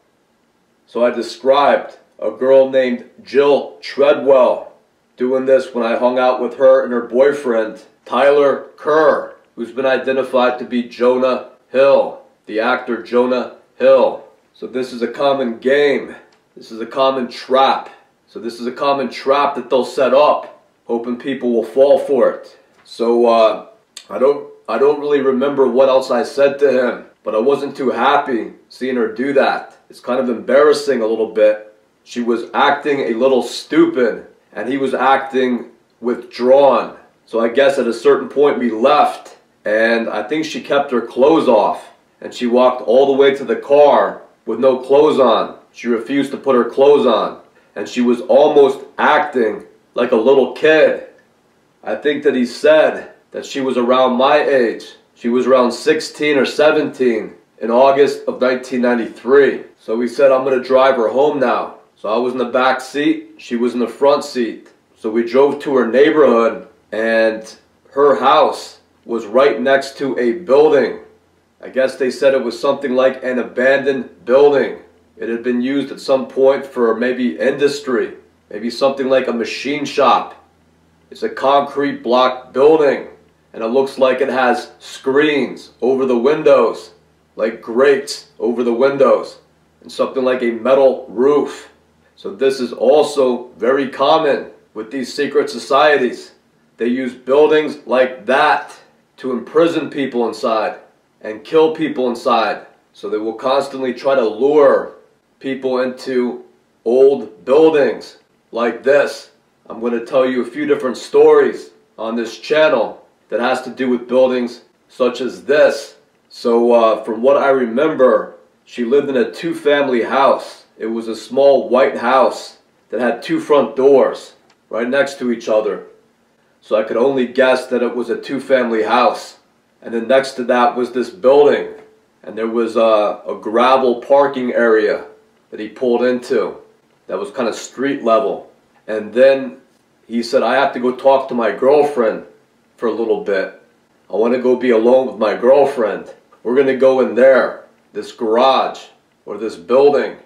So I described a girl named Jill Treadwell doing this when I hung out with her and her boyfriend, Tyler Kerr, who's been identified to be Jonah Hill, the actor Jonah Hill. So this is a common game. This is a common trap. So this is a common trap that they'll set up, hoping people will fall for it. So I don't really remember what else I said to him, but I wasn't too happy seeing her do that. It's kind of embarrassing a little bit. She was acting a little stupid, and he was acting withdrawn. So I guess at a certain point we left, and I think she kept her clothes off, and she walked all the way to the car with no clothes on. She refused to put her clothes on, and she was almost acting like a little kid. I think that he said that she was around my age. She was around 16 or 17 in August of 1993. So he said, I'm going to drive her home now. So I was in the back seat, she was in the front seat. So we drove to her neighborhood, and her house was right next to a building. I guess they said it was something like an abandoned building. It had been used at some point for maybe industry, maybe something like a machine shop. It's a concrete block building, and it looks like it has screens over the windows, like grates over the windows, and something like a metal roof. So this is also very common with these secret societies. They use buildings like that to imprison people inside and kill people inside. So they will constantly try to lure people into old buildings like this. I'm going to tell you a few different stories on this channel that has to do with buildings such as this. So from what I remember, she lived in a two-family house. It was a small white house that had two front doors right next to each other. So I could only guess that it was a two-family house. And then next to that was this building. And there was a gravel parking area that he pulled into that was kind of street level. And then he said, I have to go talk to my girlfriend for a little bit. I want to go be alone with my girlfriend. We're going to go in there, this garage or this building,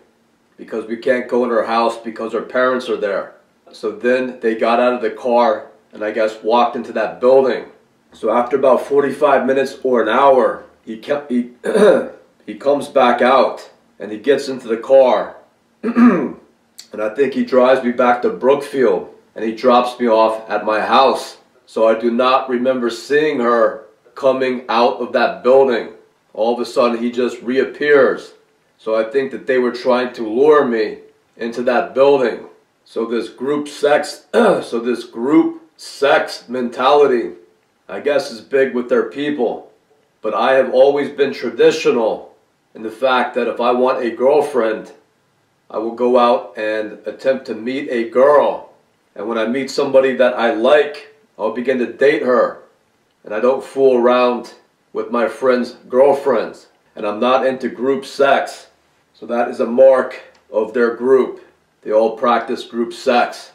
because we can't go in her house because her parents are there. So then they got out of the car and I guess walked into that building. So after about 45 minutes or an hour, he comes back out and he gets into the car. And I think he drives me back to Brookfield and he drops me off at my house. So I do not remember seeing her coming out of that building. All of a sudden he just reappears. So I think that they were trying to lure me into that building. So this group sex mentality, I guess, is big with their people. But I have always been traditional in the fact that if I want a girlfriend, I will go out and attempt to meet a girl. And when I meet somebody that I like, I'll begin to date her. And I don't fool around with my friends' girlfriends. And I'm not into group sex. So that is a mark of their group. They all practice group sex.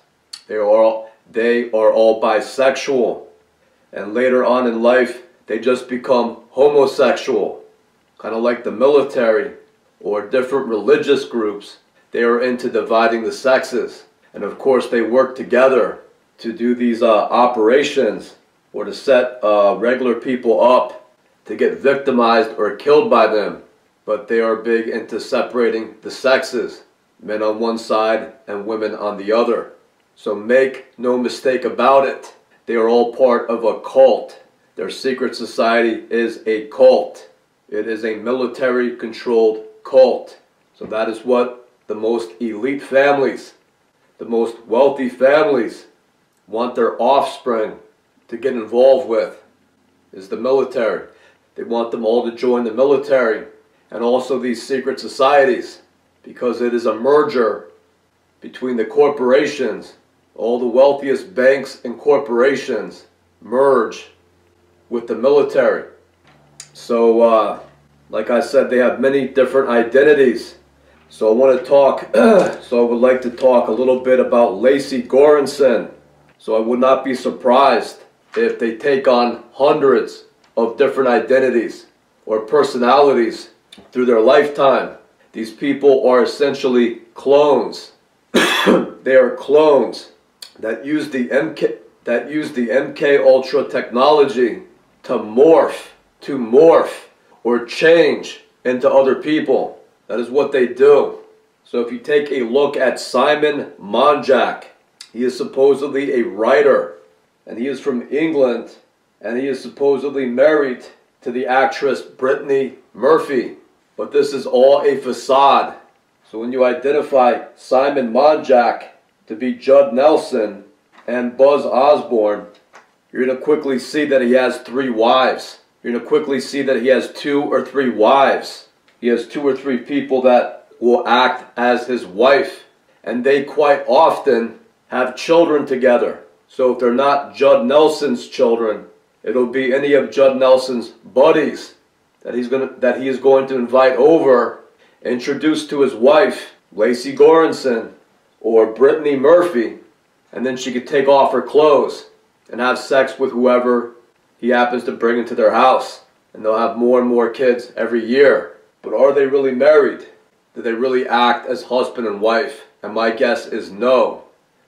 They are all bisexual. And later on in life, they just become homosexual. Kind of like the military or different religious groups. They are into dividing the sexes. And of course, they work together to do these operations or to set regular people up to get victimized or killed by them. But they are big into separating the sexes, men on one side and women on the other. So make no mistake about it, they are all part of a cult. Their secret society is a cult. It is a military-controlled cult. So that is what the most elite families, the most wealthy families want their offspring to get involved with, is the military. They want them all to join the military and also these secret societies, because it is a merger between the corporations. All the wealthiest banks and corporations merge with the military. So like I said, they have many different identities. So I want to talk, so I would like to talk a little bit about Lecy Goranson. So I would not be surprised if they take on hundreds of different identities or personalities through their lifetime. These people are essentially clones. They are clones that use the MK Ultra technology to morph or change into other people. That is what they do. So if you take a look at Simon Monjack, he is supposedly a writer, and he is from England, and he is supposedly married to the actress Brittany Murphy. But this is all a facade. So when you identify Simon Monjack to be Judd Nelson and Buzz Osborne, you're going to quickly see that he has 3 wives. You're going to quickly see that he has 2 or 3 wives. He has 2 or 3 people that will act as his wife, and they quite often have children together. So if they're not Judd Nelson's children, it'll be any of Judd Nelson's buddies that he is going to invite over, introduce to his wife, Lecy Goranson or Brittany Murphy, and then she could take off her clothes and have sex with whoever he happens to bring into their house. And they'll have more and more kids every year. But are they really married? Do they really act as husband and wife? And my guess is no.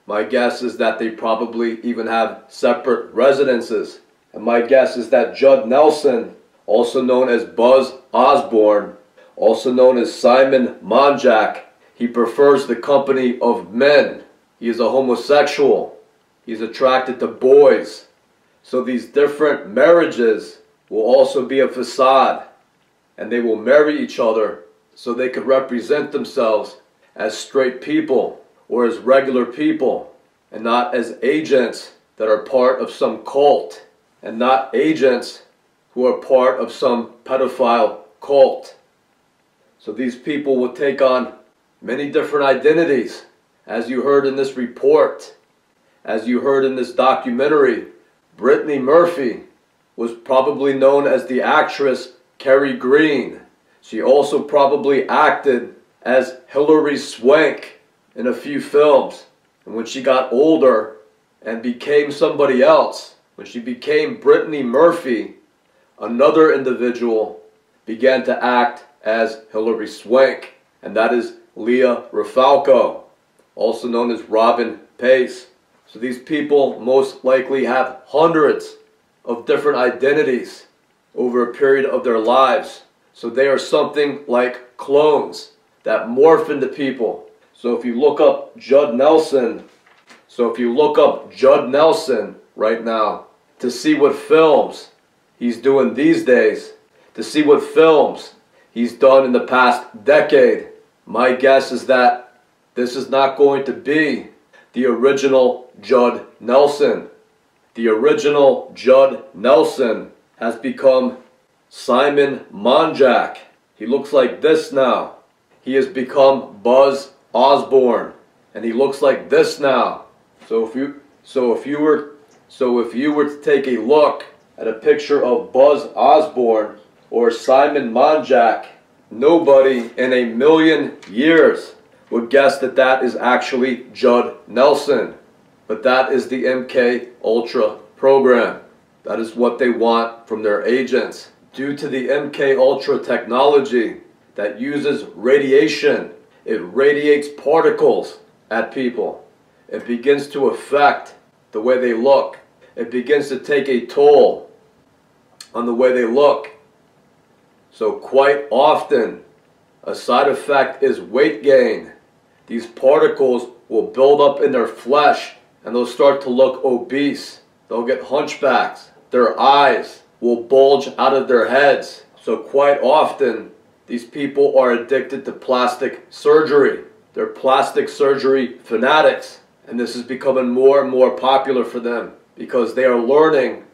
My guess is that they probably even have separate residences. And my guess is that Judd Nelson, also known as Buzz Osborne, also known as Simon Monjack, he prefers the company of men. He is a homosexual. He's attracted to boys. So these different marriages will also be a facade, and they will marry each other so they could represent themselves as straight people or as regular people, and not as agents that are part of some cult, and not agents who are part of some pedophile cult. So these people will take on many different identities, as you heard in this report, as you heard in this documentary. Brittany Murphy was probably known as the actress Carrie Green. She also probably acted as Hilary Swank in a few films. And when she got older and became somebody else, when she became Brittany Murphy, another individual began to act as Hilary Swank, and that is Leah Rafalco, also known as Robin Pace. So these people most likely have hundreds of different identities over a period of their lives. So they are something like clones that morph into people. So if you look up Judd Nelson, right now to see what films he's doing these days, to see what films he's done in the past decade, my guess is that this is not going to be the original Judd Nelson. The original Judd Nelson has become Simon Monjack. He looks like this now. He has become Buzz Osborne, and he looks like this now. So if you were to take a look at a picture of Buzz Osborne or Simon Monjack, nobody in a million years would guess that that is actually Judd Nelson. But that is the MK Ultra program. That is what they want from their agents. Due to the MK Ultra technology that uses radiation, it radiates particles at people. It begins to affect the way they look. It begins to take a toll on the way they look. So quite often, a side effect is weight gain. These particles will build up in their flesh and they'll start to look obese. They'll get hunchbacks. Their eyes will bulge out of their heads. So quite often, these people are addicted to plastic surgery. They're plastic surgery fanatics. And this is becoming more and more popular for them because they are learning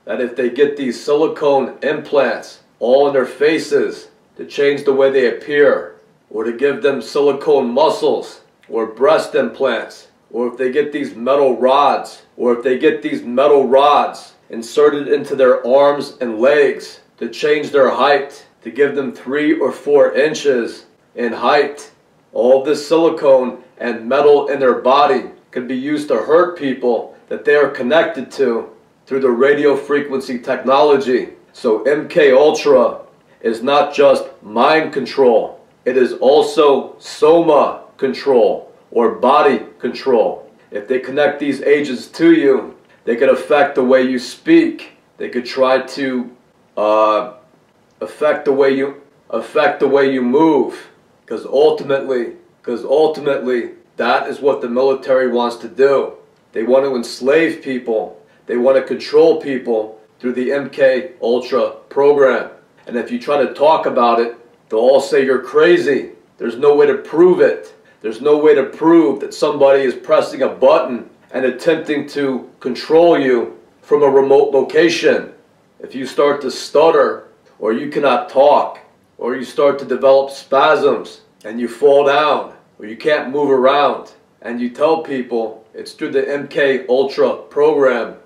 that if they get these silicone implants all in their faces to change the way they appear, or to give them silicone muscles, or breast implants, or if they get these metal rods, inserted into their arms and legs to change their height, to give them 3 or 4 inches in height, all this silicone and metal in their body can be used to hurt people that they are connected to through the radio frequency technology. So MK Ultra is not just mind control, it is also soma control or body control. If they connect these agents to you, they could affect the way you speak. They could try to affect the way you move. Because ultimately, that is what the military wants to do. They want to enslave people. They want to control people through the MK Ultra program. And if you try to talk about it, they'll all say you're crazy. There's no way to prove it. There's no way to prove that somebody is pressing a button and attempting to control you from a remote location. If you start to stutter, or you cannot talk, or you start to develop spasms and you fall down, or you can't move around, and you tell people it's through the MK Ultra program,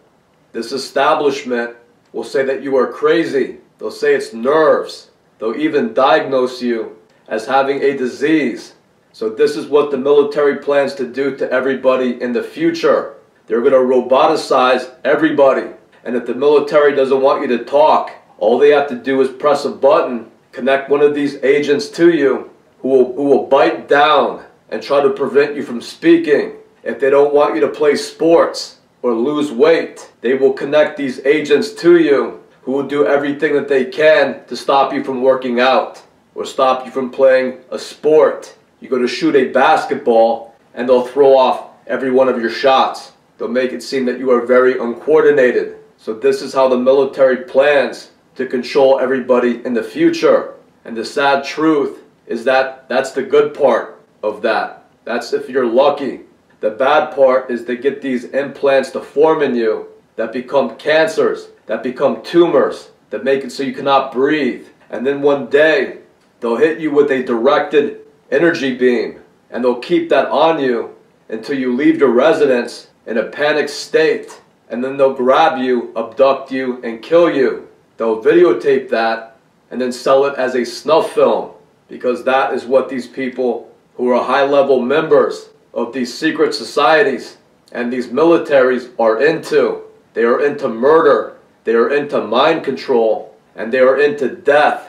this establishment will say that you are crazy. They'll say it's nerves. They'll even diagnose you as having a disease. So this is what the military plans to do to everybody in the future. They're going to roboticize everybody. And if the military doesn't want you to talk, all they have to do is press a button, connect one of these agents to you who will bite down and try to prevent you from speaking. If they don't want you to play sports or lose weight, they will connect these agents to you who will do everything that they can to stop you from working out or stop you from playing a sport. You go to shoot a basketball and they'll throw off every one of your shots. They'll make it seem that you are very uncoordinated. So this is how the military plans to control everybody in the future. And the sad truth is that that's the good part of that. That's if you're lucky. The bad part is they get these implants to form in you that become cancers, that become tumors, that make it so you cannot breathe. And then one day, they'll hit you with a directed energy beam, and they'll keep that on you until you leave your residence in a panic state. And then they'll grab you, abduct you, and kill you. They'll videotape that and then sell it as a snuff film, because that is what these people who are high-level members of these secret societies and these militaries are into. They are into murder, they are into mind control, and they are into death.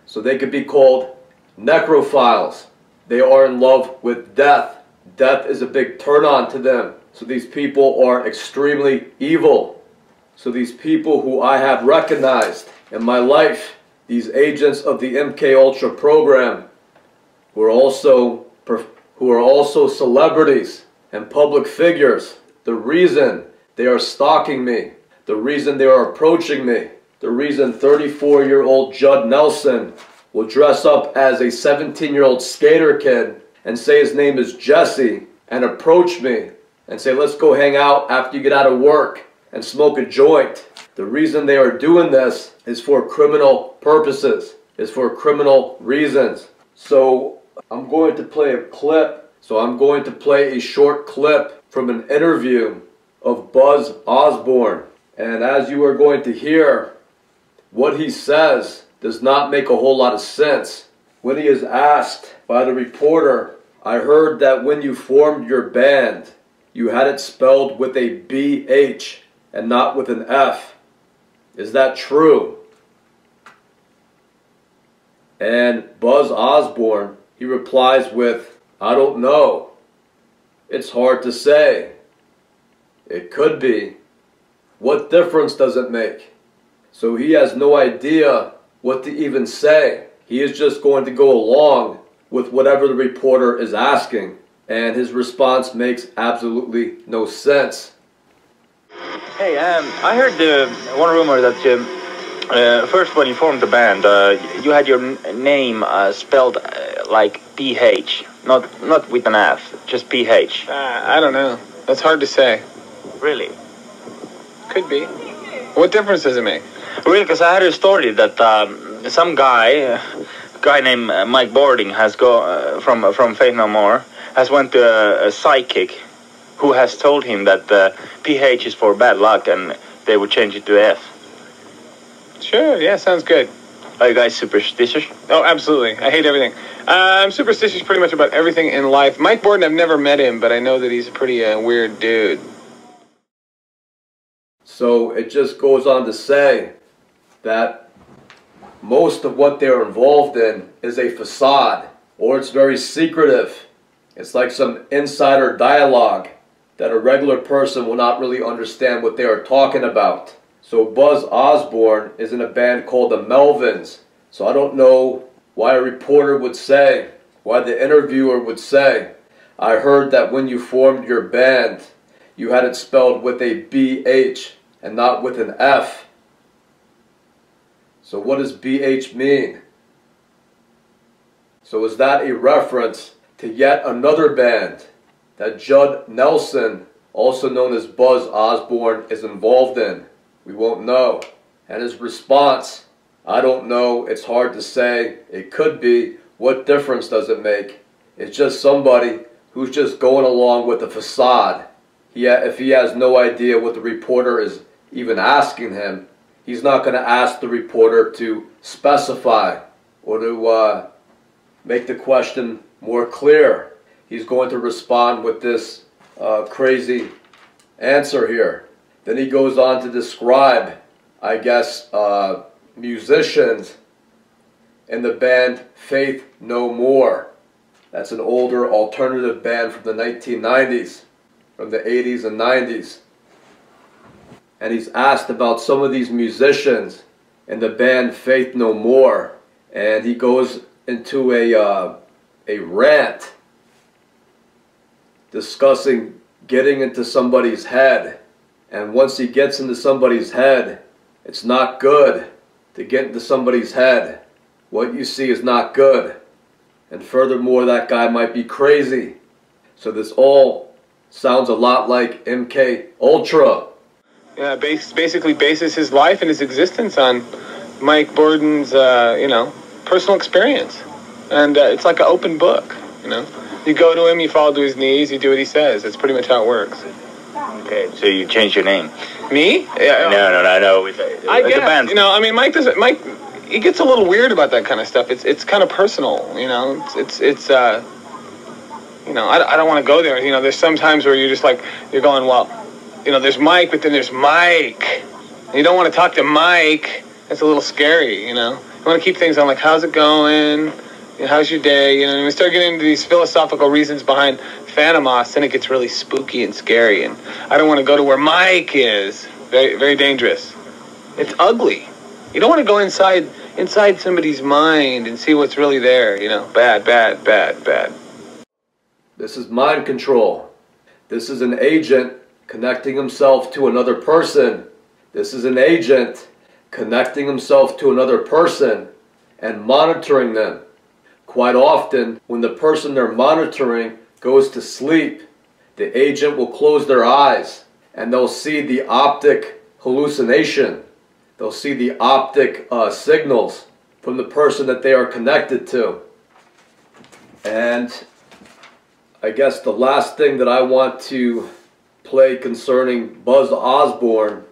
So they could be called necrophiles. They are in love with death. Death is a big turn-on to them. So these people are extremely evil. So these people who I have recognized in my life, these agents of the MK Ultra program, who are also celebrities and public figures, the reason they are stalking me, the reason they are approaching me, the reason 34-year-old Judd Nelson will dress up as a 17-year-old skater kid and say his name is Jesse and approach me and say, let's go hang out after you get out of work and smoke a joint. The reason they are doing this is for criminal purposes, is for criminal reasons. So I'm going to play a clip. So I'm going to play a short clip from an interview of Buzz Osborne. And as you are going to hear, what he says does not make a whole lot of sense. When he is asked by the reporter, I heard that when you formed your band, you had it spelled with a B-H and not with an F. Is that true? And Buzz Osborne, he replies with, I don't know. It's hard to say. It could be. What difference does it make? So he has no idea what to even say. He is just going to go along with whatever the reporter is asking. And his response makes absolutely no sense. Hey, I heard one rumor that first when you formed the band, you had your name spelled like PH, not with an F, just PH. I don't know. That's hard to say. Really? Could be. What difference does it make? Really, because I heard a story that some guy named Mike Bording has from Faith No More, has went to a psychic who has told him that PH is for bad luck and they would change it to F. Sure, yeah, sounds good. Are you guys superstitious? Oh, absolutely. I hate everything. I'm superstitious pretty much about everything in life. Mike Borden, I've never met him, but I know that he's a pretty weird dude. So it just goes on to say that most of what they're involved in is a facade, or it's very secretive. It's like some insider dialogue that a regular person will not really understand what they are talking about. So Buzz Osborne is in a band called the Melvins. So I don't know why a reporter would say, why the interviewer would say, I heard that when you formed your band, you had it spelled with a B-H and not with an F. So what does B-H mean? So is that a reference to yet another band that Judd Nelson, also known as Buzz Osborne, is involved in? We won't know. And his response I don't know. It's hard to say. It could be. What difference does it make? It's just somebody who's just going along with the facade. If he has no idea what the reporter is even asking him, he's not going to ask the reporter to specify or to make the question more clear. He's going to respond with this crazy answer here. Then he goes on to describe, I guess, musicians in the band Faith No More. That's an older alternative band from the 1990s, from the 80s and 90s. And he's asked about some of these musicians in the band Faith No More. And he goes into a rant discussing getting into somebody's head. And once he gets into somebody's head, it's not good to get into somebody's head. What you see is not good. And furthermore, that guy might be crazy. So this all sounds a lot like MK Ultra. Yeah, basically bases his life and his existence on Mike Borden's, personal experience. And it's like an open book, You go to him, you fall to his knees, you do what he says. That's pretty much how it works. Okay, so you changed your name. Me? Yeah. No. I guess, Mike doesn't, he gets a little weird about that kind of stuff. It's kind of personal, It's I don't want to go there. There's some times where you're just like, you're going, well, there's Mike, but then there's Mike. And you don't want to talk to Mike. That's a little scary, You want to keep things on like, how's it going? How's your day? And we start getting into these philosophical reasons behind Phantomos, then it gets really spooky and scary. And I don't want to go to where Mike is. Very, very dangerous. It's ugly. You don't want to go inside somebody's mind and see what's really there. Bad. This is mind control. This is an agent connecting himself to another person. This is an agent connecting himself to another person and monitoring them. Quite often, when the person they're monitoring goes to sleep, the agent will close their eyes and they'll see the optic hallucination. They'll see the optic signals from the person that they are connected to. And I guess the last thing that I want to play concerning Buzz Osborne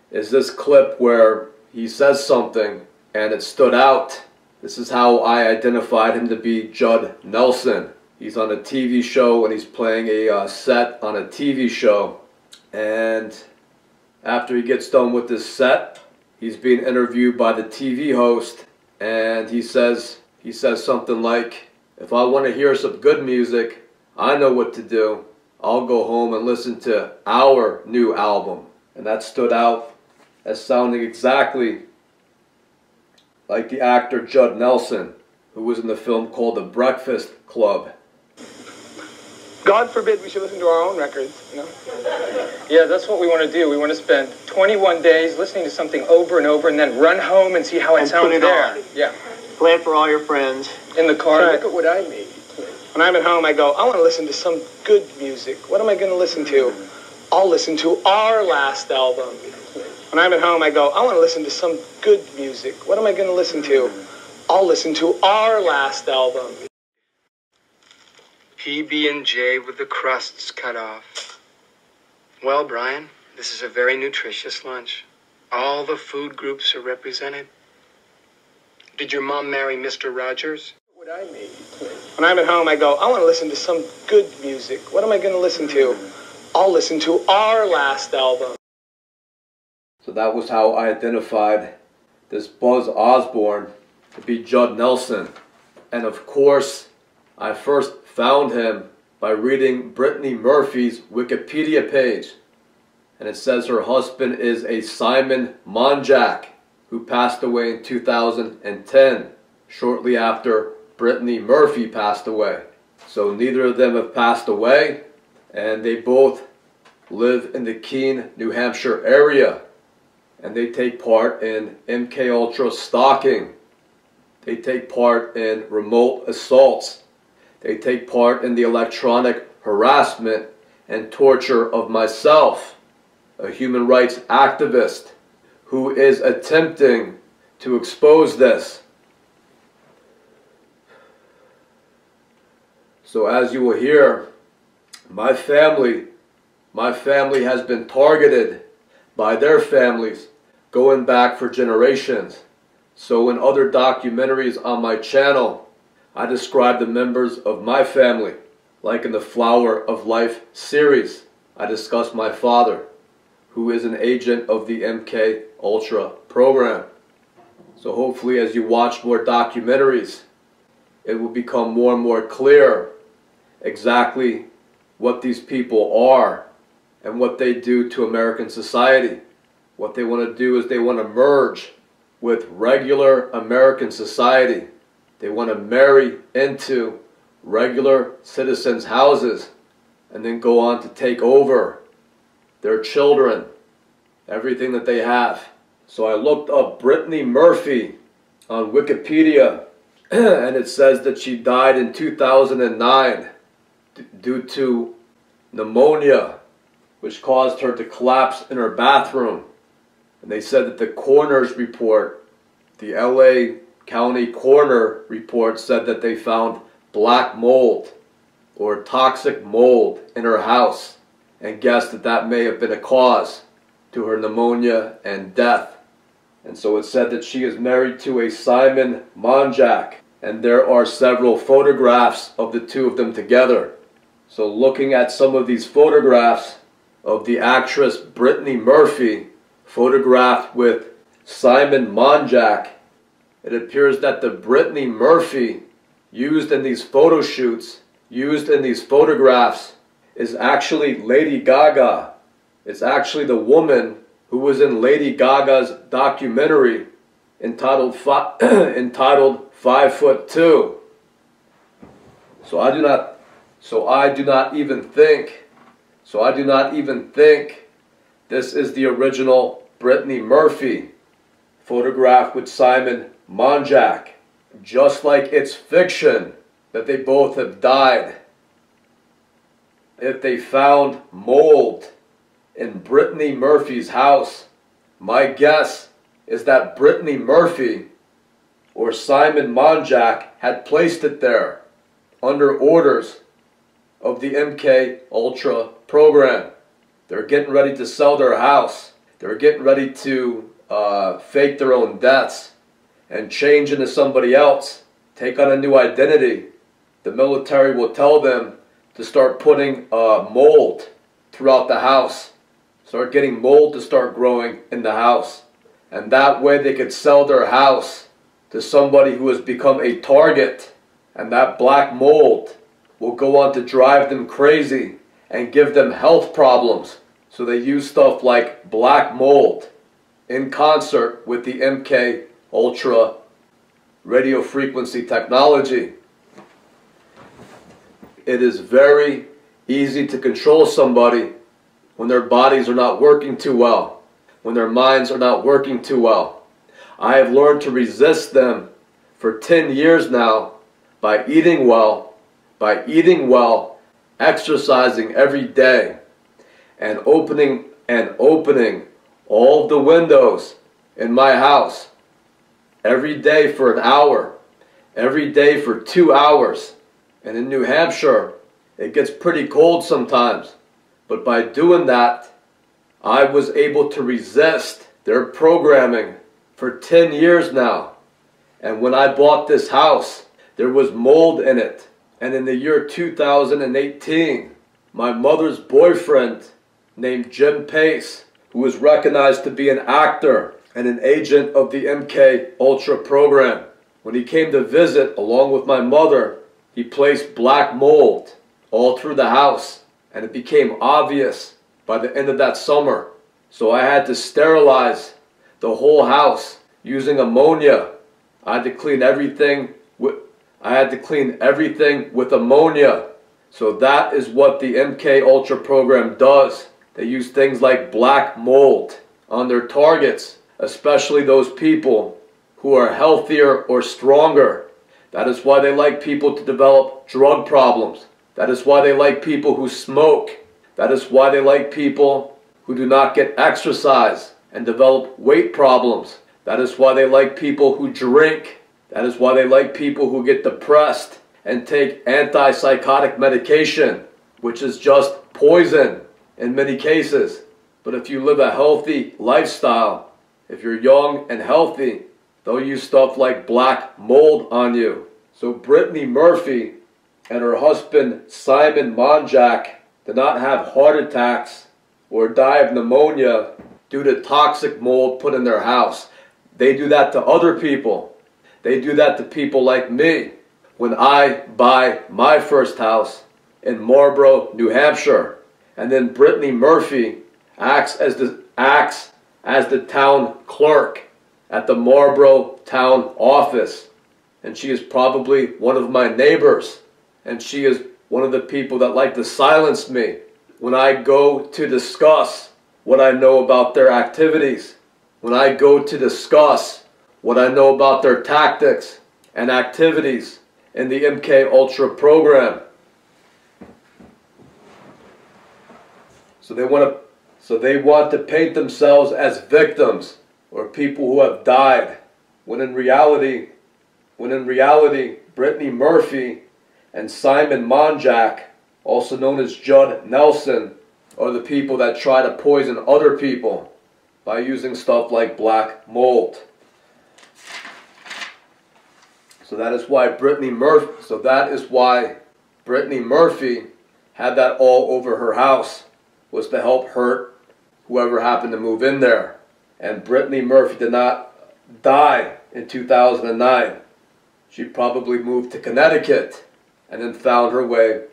is this clip where he says something and it stood out. This is how I identified him to be Judd Nelson. He's on a TV show and he's playing a set on a TV show. And after he gets done with this set, he's being interviewed by the TV host, and he says something like, if I want to hear some good music, I know what to do. I'll go home and listen to our new album. And that stood out as sounding exactly like the actor Judd Nelson, who was in the film called The Breakfast Club. God forbid we should listen to our own records, Yeah, that's what we want to do. We want to spend 21 days listening to something over and over and then run home and see how it sounds there. Yeah. Play it for all your friends. In the car. Right. Look at what I made. When I'm at home, I go, I want to listen to some good music. What am I going to listen to? I'll listen to our last album. When I'm at home, I go, I want to listen to some good music. What am I going to listen to? I'll listen to our last album. PB&J with the crusts cut off. Well, Brian, this is a very nutritious lunch. All the food groups are represented. Did your mom marry Mr. Rogers? What I made. When I'm at home, I go, I want to listen to some good music. What am I going to listen to? I'll listen to our last album. So that was how I identified this Buzz Osborne to be Judd Nelson. And of course, I first found him by reading Brittany Murphy's Wikipedia page. And it says her husband is a Simon Monjack, who passed away in 2010, shortly after Brittany Murphy passed away. So neither of them have passed away, and they both live in the Keene, New Hampshire area. And they take part in MK Ultra stalking. They take part in remote assaults. They take part in the electronic harassment and torture of myself, a human rights activist who is attempting to expose this. So as you will hear, my family has been targeted by their families going back for generations. So in other documentaries on my channel, I describe the members of my family. Like in the Flower of Life series, I discuss my father, who is an agent of the MK Ultra program. So hopefully as you watch more documentaries, it will become more and more clear exactly what these people are and what they do to American society. What they want to do is they want to merge with regular American society. They want to marry into regular citizens' houses and then go on to take over their children, everything that they have. So I looked up Brittany Murphy on Wikipedia and it says that she died in 2009 due to pneumonia, which caused her to collapse in her bathroom. And they said that the coroner's report, the LA County coroner report, said that they found black mold or toxic mold in her house and guessed that that may have been a cause to her pneumonia and death. And so it said that she is married to a Simon Monjack, and there are several photographs of the two of them together. So looking at some of these photographs of the actress Brittany Murphy photographed with Simon Monjack, it appears that the Brittany Murphy used in these photo shoots, used in these photographs, is actually Lady Gaga. It's actually the woman who was in Lady Gaga's documentary entitled 5'2". So I do not even think this is the original Brittany Murphy photographed with Simon Monjack. Just like it's fiction that they both have died. If they found mold in Brittany Murphy's house, my guess is that Brittany Murphy or Simon Monjack had placed it there under orders of the MK Ultra program. They're getting ready to sell their house. They're getting ready to fake their own deaths and change into somebody else, take on a new identity. The military will tell them to start putting mold throughout the house. Start getting mold to start growing in the house. And that way they could sell their house to somebody who has become a target. And that black mold will go on to drive them crazy and give them health problems. So they use stuff like black mold in concert with the MK Ultra radio frequency technology. It is very easy to control somebody when their bodies are not working too well, when their minds are not working too well. I have learned to resist them for 10 years now by eating well, exercising every day, and opening all of the windows in my house every day for an hour, every day for 2 hours. And in New Hampshire, it gets pretty cold sometimes. But by doing that, I was able to resist their programming for 10 years now. And when I bought this house, there was mold in it. And in the year 2018, my mother's boyfriend named Jim Pace, who was recognized to be an actor and an agent of the MK Ultra program, when he came to visit along with my mother, he placed black mold all through the house, and it became obvious by the end of that summer. So I had to sterilize the whole house using ammonia. I had to clean everything with ammonia. So that is what the MK Ultra program does. They use things like black mold on their targets, especially those people who are healthier or stronger. That is why they like people to develop drug problems. That is why they like people who smoke. That is why they like people who do not get exercise and develop weight problems. That is why they like people who drink. That is why they like people who get depressed and take antipsychotic medication, which is just poison in many cases. But if you live a healthy lifestyle, if you're young and healthy, they'll use stuff like black mold on you. So Brittany Murphy and her husband Simon Monjack did not have heart attacks or die of pneumonia due to toxic mold put in their house. They do that to other people. They do that to people like me. When I buy my first house in Marlborough, New Hampshire, and then Brittany Murphy acts as the town clerk at the Marlborough town office. And she is probably one of my neighbors. And she is one of the people that like to silence me when I go to discuss what I know about their activities. When I go to discuss what I know about their tactics and activities in the MK Ultra program. So they want to paint themselves as victims or people who have died, when in reality, Brittany Murphy and Simon Monjack, also known as Judd Nelson, are the people that try to poison other people by using stuff like black mold. So that is why Brittany Murphy had that all over her house, was to help hurt whoever happened to move in there. And Brittany Murphy did not die in 2009. She probably moved to Connecticut and then found her way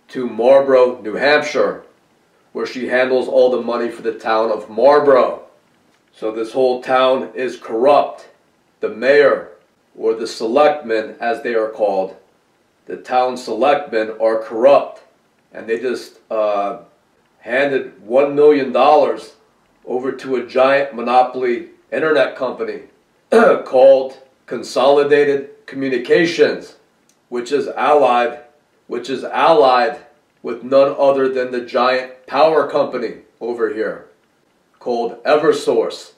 to Marlborough, New Hampshire, where she handles all the money for the town of Marlborough. So this whole town is corrupt. The mayor, or the selectmen as they are called, the town selectmen are corrupt. And they just handed $1 million over to a giant monopoly internet company called Consolidated Communications, which is allied with none other than the giant power company over here called Eversource.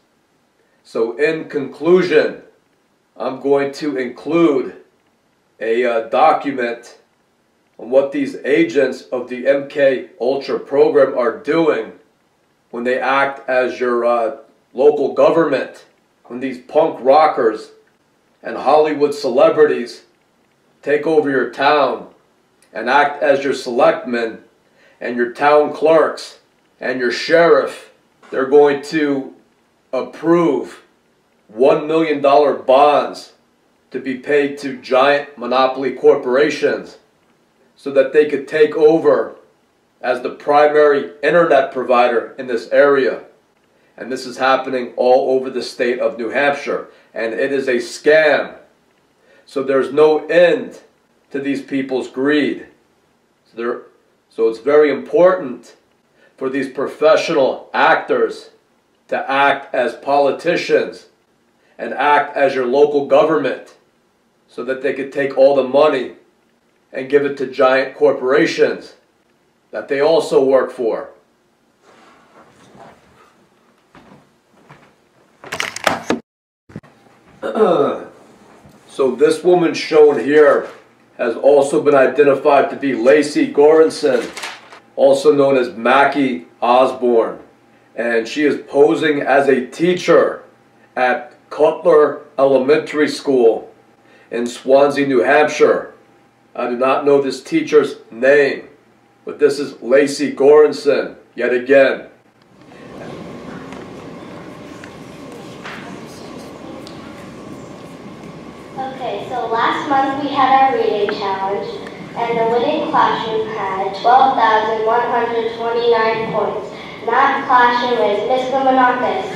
So in conclusion, I'm going to include a document on what these agents of the MK Ultra program are doing when they act as your local government, when these punk rockers and Hollywood celebrities take over your town and act as your selectmen and your town clerks and your sheriff. They're going to approve $1 million bonds to be paid to giant monopoly corporations so that they could take over as the primary internet provider in this area. And this is happening all over the state of New Hampshire. And it is a scam. So there's no end to these people's greed. So it's very important for these professional actors to act as politicians and act as your local government so that they could take all the money and give it to giant corporations that they also work for. So this woman shown here has also been identified to be Lecy Goranson, also known as Mackie Osborne. And she is posing as a teacher at Cutler Elementary School in Swansea, New Hampshire. I do not know this teacher's name, but this is Lecy Goranson, yet again. Okay, so last month we had our reading challenge, and the winning classroom had 12,129 points. And that classroom is Miss Monarchis.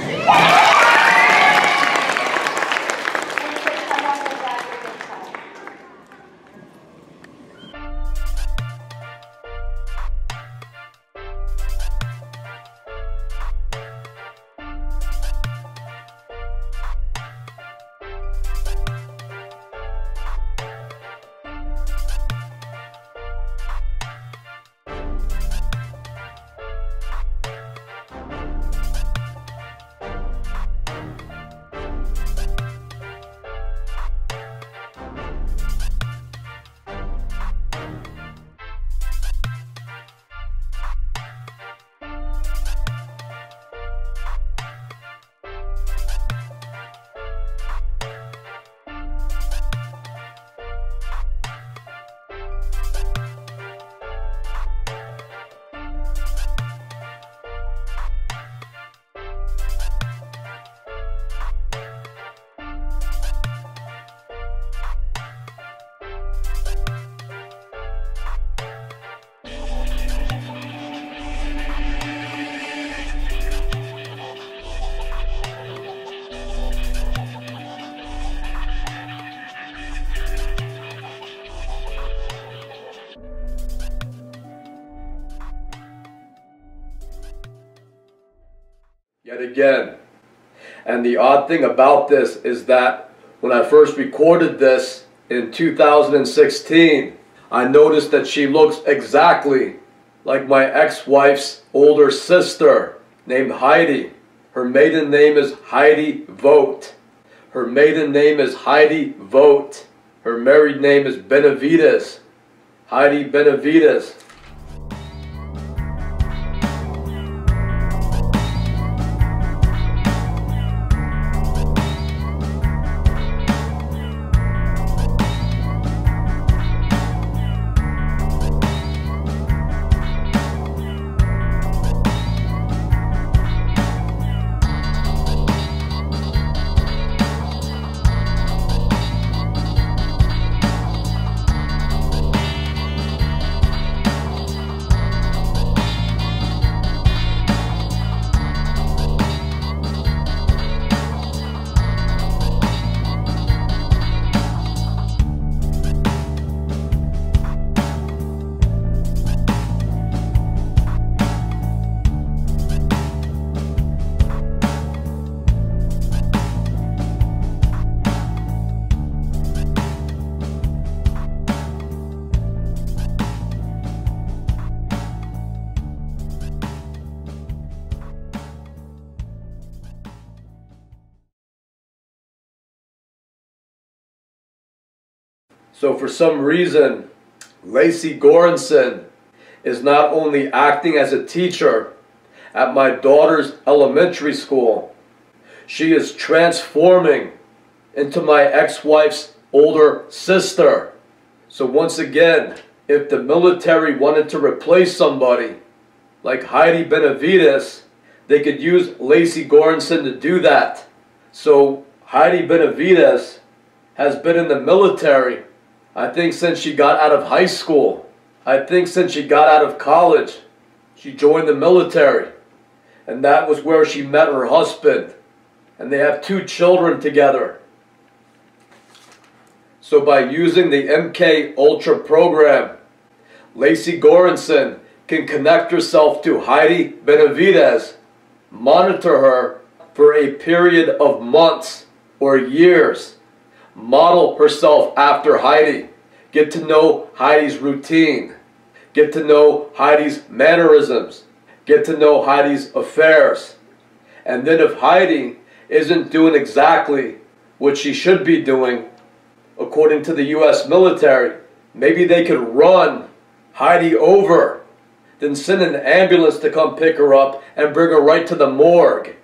Yet again. And the odd thing about this is that when I first recorded this in 2016, I noticed that she looks exactly like my ex-wife's older sister named Heidi. Her maiden name is Heidi Vogt. Her maiden name is Heidi Vogt. Her married name is Benavides. Heidi Benavides. So for some reason, Lecy Goranson is not only acting as a teacher at my daughter's elementary school, she is transforming into my ex-wife's older sister. So once again, if the military wanted to replace somebody like Heidi Benavides, they could use Lecy Goranson to do that. So Heidi Benavides has been in the military, I think, since she got out of high school. I think since she got out of college, she joined the military. And that was where she met her husband. And they have 2 children together. So by using the MK Ultra program, Lecy Goranson can connect herself to Heidi Benavides, monitor her for a period of months or years, model herself after Heidi, get to know Heidi's routine, get to know Heidi's mannerisms, get to know Heidi's affairs. And then if Heidi isn't doing exactly what she should be doing, according to the US military, maybe they could run Heidi over, then send an ambulance to come pick her up and bring her right to the morgue.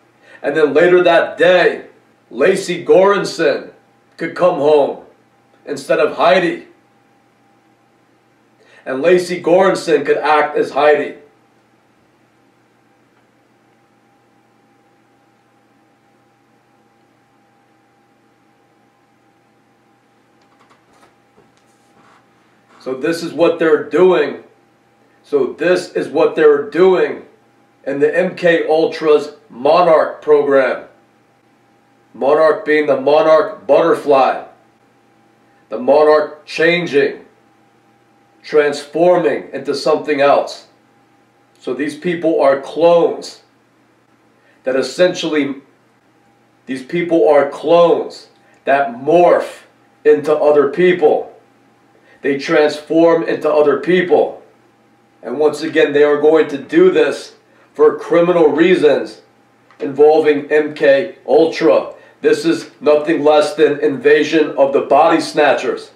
And then later that day, Lecy Goranson could come home instead of Heidi. And Lecy Goranson could act as Heidi. So this is what they're doing. So this is what they're doing in the MK Ultra's Monarch program. Monarch being the monarch butterfly. The monarch changing, transforming into something else. So these people are clones that essentially, these people are clones that morph into other people. They transform into other people. And once again, they are going to do this for criminal reasons involving MK Ultra. This is nothing less than invasion of the body snatchers.